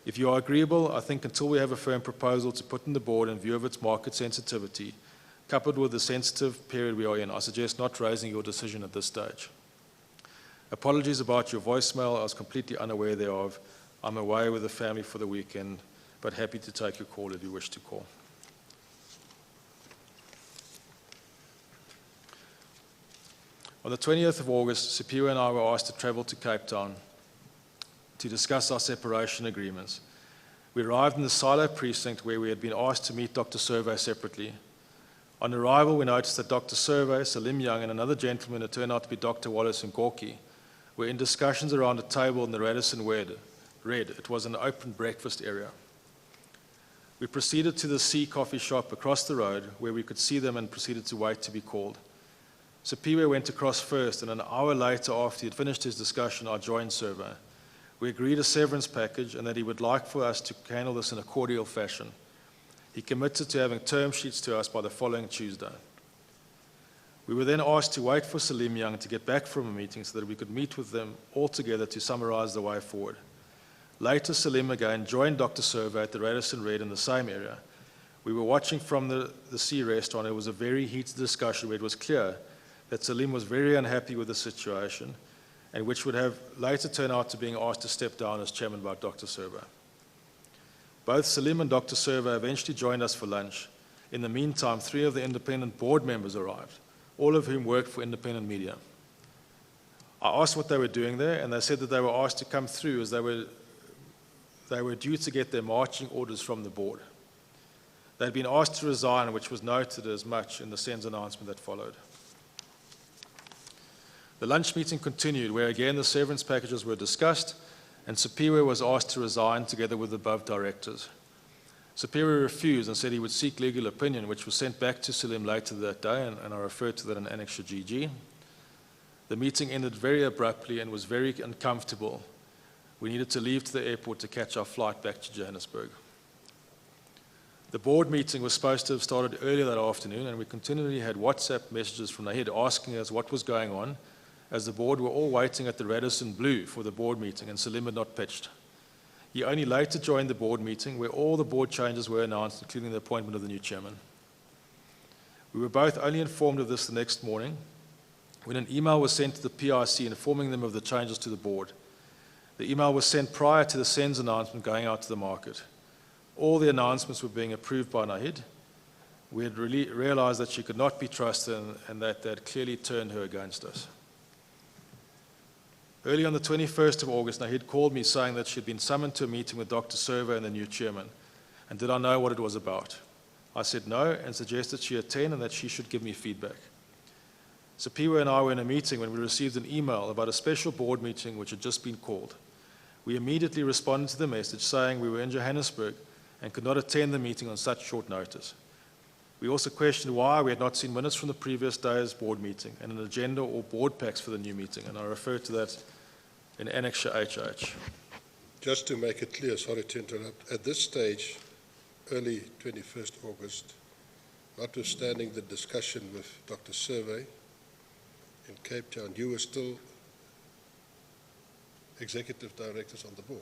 If you are agreeable, I think until we have a firm proposal to put in the board in view of its market sensitivity, coupled with the sensitive period we are in, I suggest not raising your decision at this stage. Apologies about your voicemail. I was completely unaware thereof. I'm away with the family for the weekend, but happy to take your call if you wish to call. On the 20th of August, Superior and I were asked to travel to Cape Town to discuss our separation agreements. We arrived in the silo precinct where we had been asked to meet Dr. Survey separately. On arrival, we noticed that Dr. Survey, Salim Young, and another gentleman who turned out to be Dr. Wallace and Gorky were in discussions around a table in the Radisson Red. It was an open breakfast area. We proceeded to the Sea coffee shop across the road where we could see them and proceeded to wait to be called. Superior went across first, and an hour later, after he had finished his discussion, I joined Survey. We agreed a severance package and that he would like for us to handle this in a cordial fashion. He committed to having term sheets to us by the following Tuesday. We were then asked to wait for Salim Young to get back from a meeting so that we could meet with them all together to summarize the way forward. Later, Salim again joined Dr. Survey at the Radisson Red in the same area. We were watching from the Sea restaurant. It was a very heated discussion where it was clear that Salim was very unhappy with the situation, and which would have later turned out to being asked to step down as chairman by Dr. Survey. Both Salim and Dr. Servo eventually joined us for lunch. In the meantime, 3 of the independent board members arrived, all of whom worked for independent media. I asked what they were doing there, and they said that they were asked to come through as they were due to get their marching orders from the board. They'd been asked to resign, which was noted as much in the SENS announcement that followed. The lunch meeting continued, where again the severance packages were discussed, and Superior was asked to resign together with the above directors. Superior refused and said he would seek legal opinion, which was sent back to Salim later that day, and I refer to that in Annexure GG. The meeting ended very abruptly and was very uncomfortable. We needed to leave to the airport to catch our flight back to Johannesburg. The board meeting was supposed to have started earlier that afternoon, and we continually had WhatsApp messages from the head asking us what was going on, as the board were all waiting at the Radisson Blue for the board meeting, and Salim had not pitched. He only later joined the board meeting, where all the board changes were announced, including the appointment of the new chairman. We were both only informed of this the next morning, when an email was sent to the PIC informing them of the changes to the board. The email was sent prior to the SENS announcement going out to the market. All the announcements were being approved by Nahid. We had realized that she could not be trusted and that they had clearly turned her against us. Early on the 21st of August, Nahid called me saying that she had been summoned to a meeting with Dr. Servo and the new chairman, and did I know what it was about? I said no and suggested she attend and that she should give me feedback. Superior and I were in a meeting when we received an email about a special board meeting which had just been called. We immediately responded to the message saying we were in Johannesburg and could not attend the meeting on such short notice. We also questioned why we had not seen minutes from the previous day's board meeting and an agenda or board packs for the new meeting, and I refer to that in Annexure HH. Just to make it clear, sorry to interrupt, at this stage, early 21st August, notwithstanding the discussion with Dr. Servo in Cape Town, you were still executive directors on the board.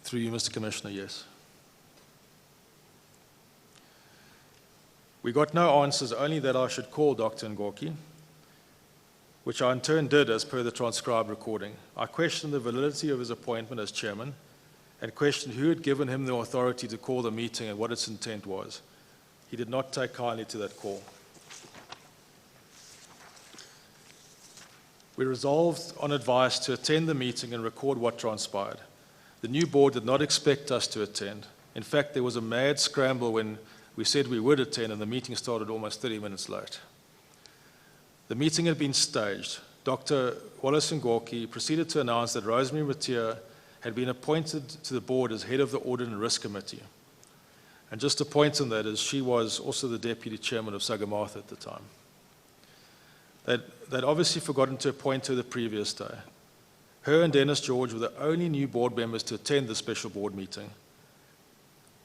Through you, Mr. Commissioner, yes. We got no answers, only that I should call Dr. Ngorki, which I in turn did as per the transcribed recording. I questioned the validity of his appointment as chairman and questioned who had given him the authority to call the meeting and what its intent was. He did not take kindly to that call. We resolved on advice to attend the meeting and record what transpired. The new board did not expect us to attend. In fact, there was a mad scramble when we said we would attend, and the meeting started almost 30 minutes late. The meeting had been staged. Dr. Wallace Ngorki proceeded to announce that Rosemary Matia had been appointed to the board as head of the Audit and Risk Committee. And just a point on that is she was also the deputy chairman of Sagamartha at the time. They'd obviously forgotten to appoint her the previous day. Her and Dennis George were the only new board members to attend the special board meeting.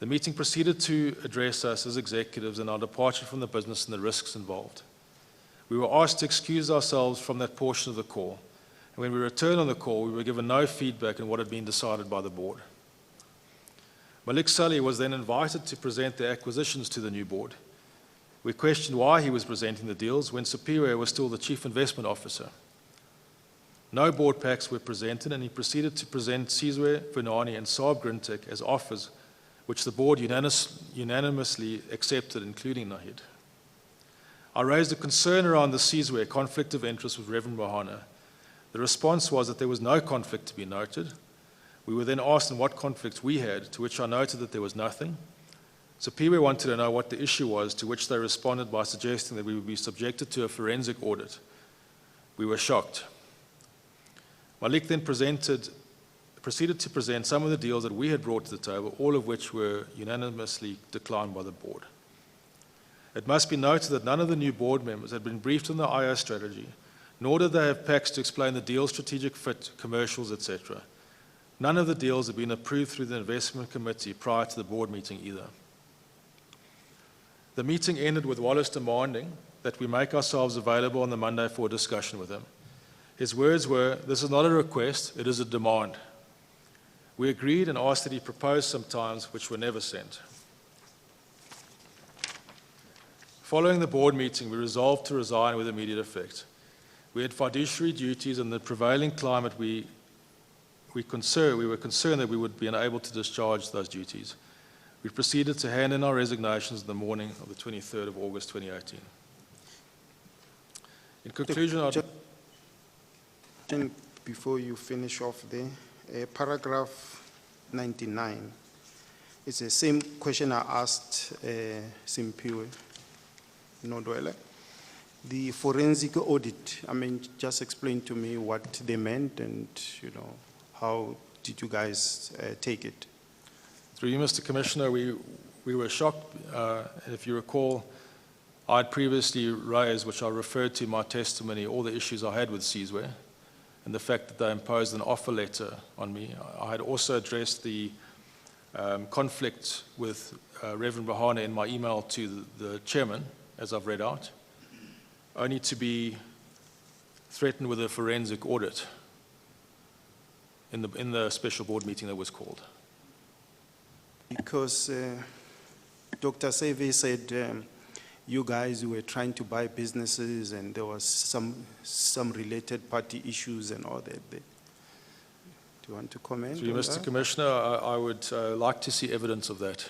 The meeting proceeded to address us as executives and our departure from the business and the risks involved. We were asked to excuse ourselves from that portion of the call, and when we returned on the call, we were given no feedback on what had been decided by the board. Malik Sully was then invited to present the acquisitions to the new board. We questioned why he was presenting the deals when Superior was still the chief investment officer. No board packs were presented, and he proceeded to present Sizwe, Vunani, and Saab Grintek as offers, which the board unanimously accepted, including Nahid. I raised a concern around the Sizwe conflict of interest with Reverend Mohana. The response was that there was no conflict to be noted. We were then asked on what conflicts we had, to which I noted that there was nothing. Superior wanted to know what the issue was, to which they responded by suggesting that we would be subjected to a forensic audit. We were shocked. Malik then proceeded to present some of the deals that we had brought to the table, all of which were unanimously declined by the board. It must be noted that none of the new board members had been briefed on the IO strategy, nor did they have packs to explain the deal's strategic fit, commercials, etc. None of the deals had been approved through the investment committee prior to the board meeting either. The meeting ended with Wallace demanding that we make ourselves available on the Monday for a discussion with him. His words were, "This is not a request, it is a demand." We agreed and asked that he propose some times which were never sent. Following the board meeting, we resolved to resign with immediate effect. We had fiduciary duties, and in the prevailing climate, we we were concerned that we would be unable to discharge those duties. We proceeded to hand in our resignations in the morning of the 23rd of August 2018. In conclusion, I'd... Before you finish off there, paragraph 99. It's the same question I asked Simpiwe Nodwele. The forensic audit, I mean, just explain to me what they meant and, you know, how did you guys take it? Through you, Mr. Commissioner, we were shocked. If you recall, I'd previously raised, which I referred to in my testimony, all the issues I had with Sizwe and the fact that they imposed an offer letter on me. I had also addressed the conflict with Reverend Bahane in my email to the chairman, as I've read out, only to be threatened with a forensic audit in the special board meeting that was called. Because Dr. Seve said you guys were trying to buy businesses and there was some related party issues and all that. Do you want to comment? Through you, Mr. Commissioner, I would like to see evidence of that.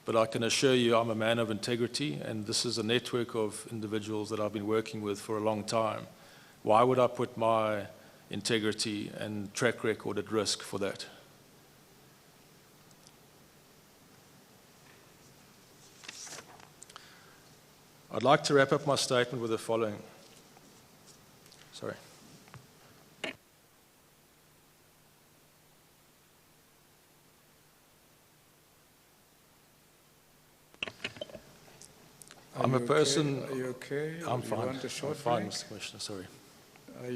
But I can assure you I'm a man of integrity, and this is a network of individuals that I've been working with for a long time. Why would I put my integrity and track record at risk for that? I'd like to wrap up my statement with the following. Sorry. I'm a person. Are you okay? I'm Do fine. You want a short I'm fine, break? Mr. Commissioner. Sorry.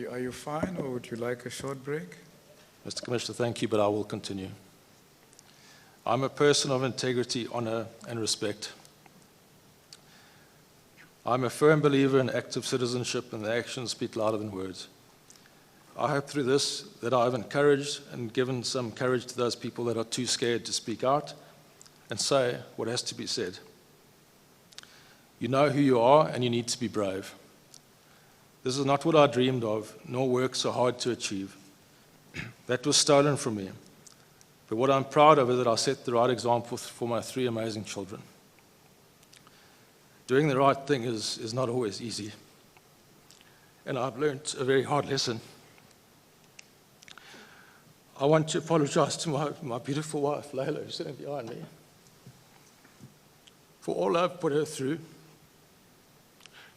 Are you fine, or would you like a short break? Mr. Commissioner, thank you, but I will continue. I'm a person of integrity, honor, and respect. I'm a firm believer in active citizenship, and the actions speak louder than words. I hope through this that I have encouraged and given some courage to those people that are too scared to speak out and say what has to be said. You know who you are, and you need to be brave. This is not what I dreamed of, nor worked so hard to achieve. That was stolen from me. But what I'm proud of is that I set the right example for my 3 amazing children. Doing the right thing is not always easy. And I've learned a very hard lesson. I want to apologize to my beautiful wife, Layla, who's sitting behind me, for all I've put her through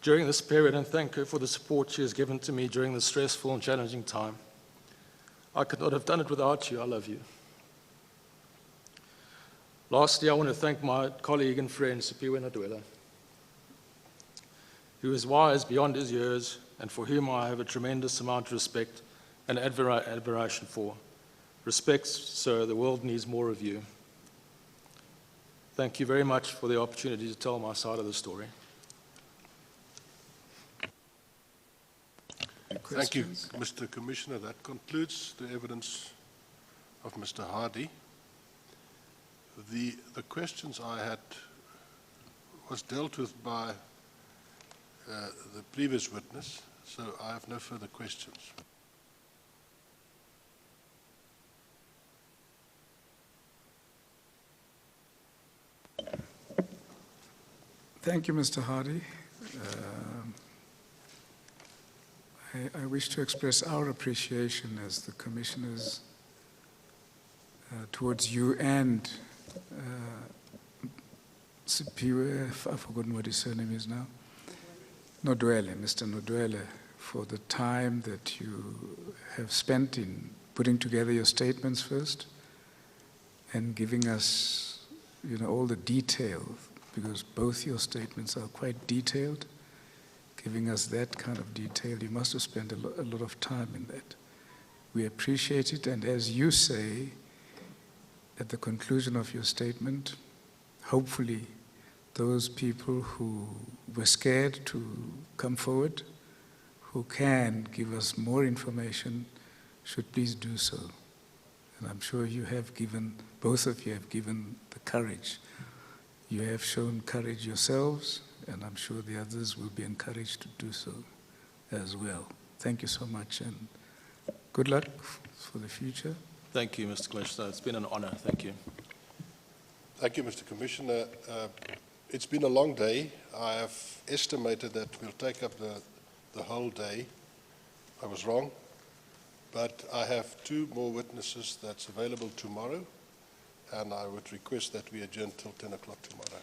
during this period, and thank her for the support she has given to me during this stressful and challenging time. I could not have done it without you. I love you. Lastly, I want to thank my colleague and friend, Sipiwe Nadwela, who is wise beyond his years and for whom I have a tremendous amount of respect and admiration for. Respect, sir, the world needs more of you. Thank you very much for the opportunity to tell my side of the story. Thank you, Mr. Commissioner. That concludes the evidence of Mr. Hardy. The questions I had was dealt with by the previous witness, so I have no further questions. Thank you, Mr. Hardy. I wish to express our appreciation as the commissioners towards you and Sipiwe, I've forgotten what his surname is now, Nodwele, Mr. Nodwele, for the time that you have spent in putting together your statements first and giving us, you know, all the detail, because both your statements are quite detailed. Giving us that kind of detail, you must have spent a lot of time in that. We appreciate it, and as you say, at the conclusion of your statement, hopefully those people who were scared to come forward, who can give us more information, should please do so. And I'm sure you have given, both of you have given the courage. You have shown courage yourselves, and I'm sure the others will be encouraged to do so as well. Thank you so much, and good luck for the future. Thank you, Mr. Commissioner. It's been an honor. Thank you. Thank you, Mr. Commissioner. It's been a long day. I have estimated that we'll take up the whole day. I was wrong, but I have 2 more witnesses that's available tomorrow, and I would request that we adjourn till 10 o'clock tomorrow.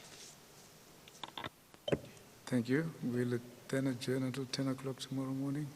Thank you. We'll then adjourn until 10 o'clock tomorrow morning.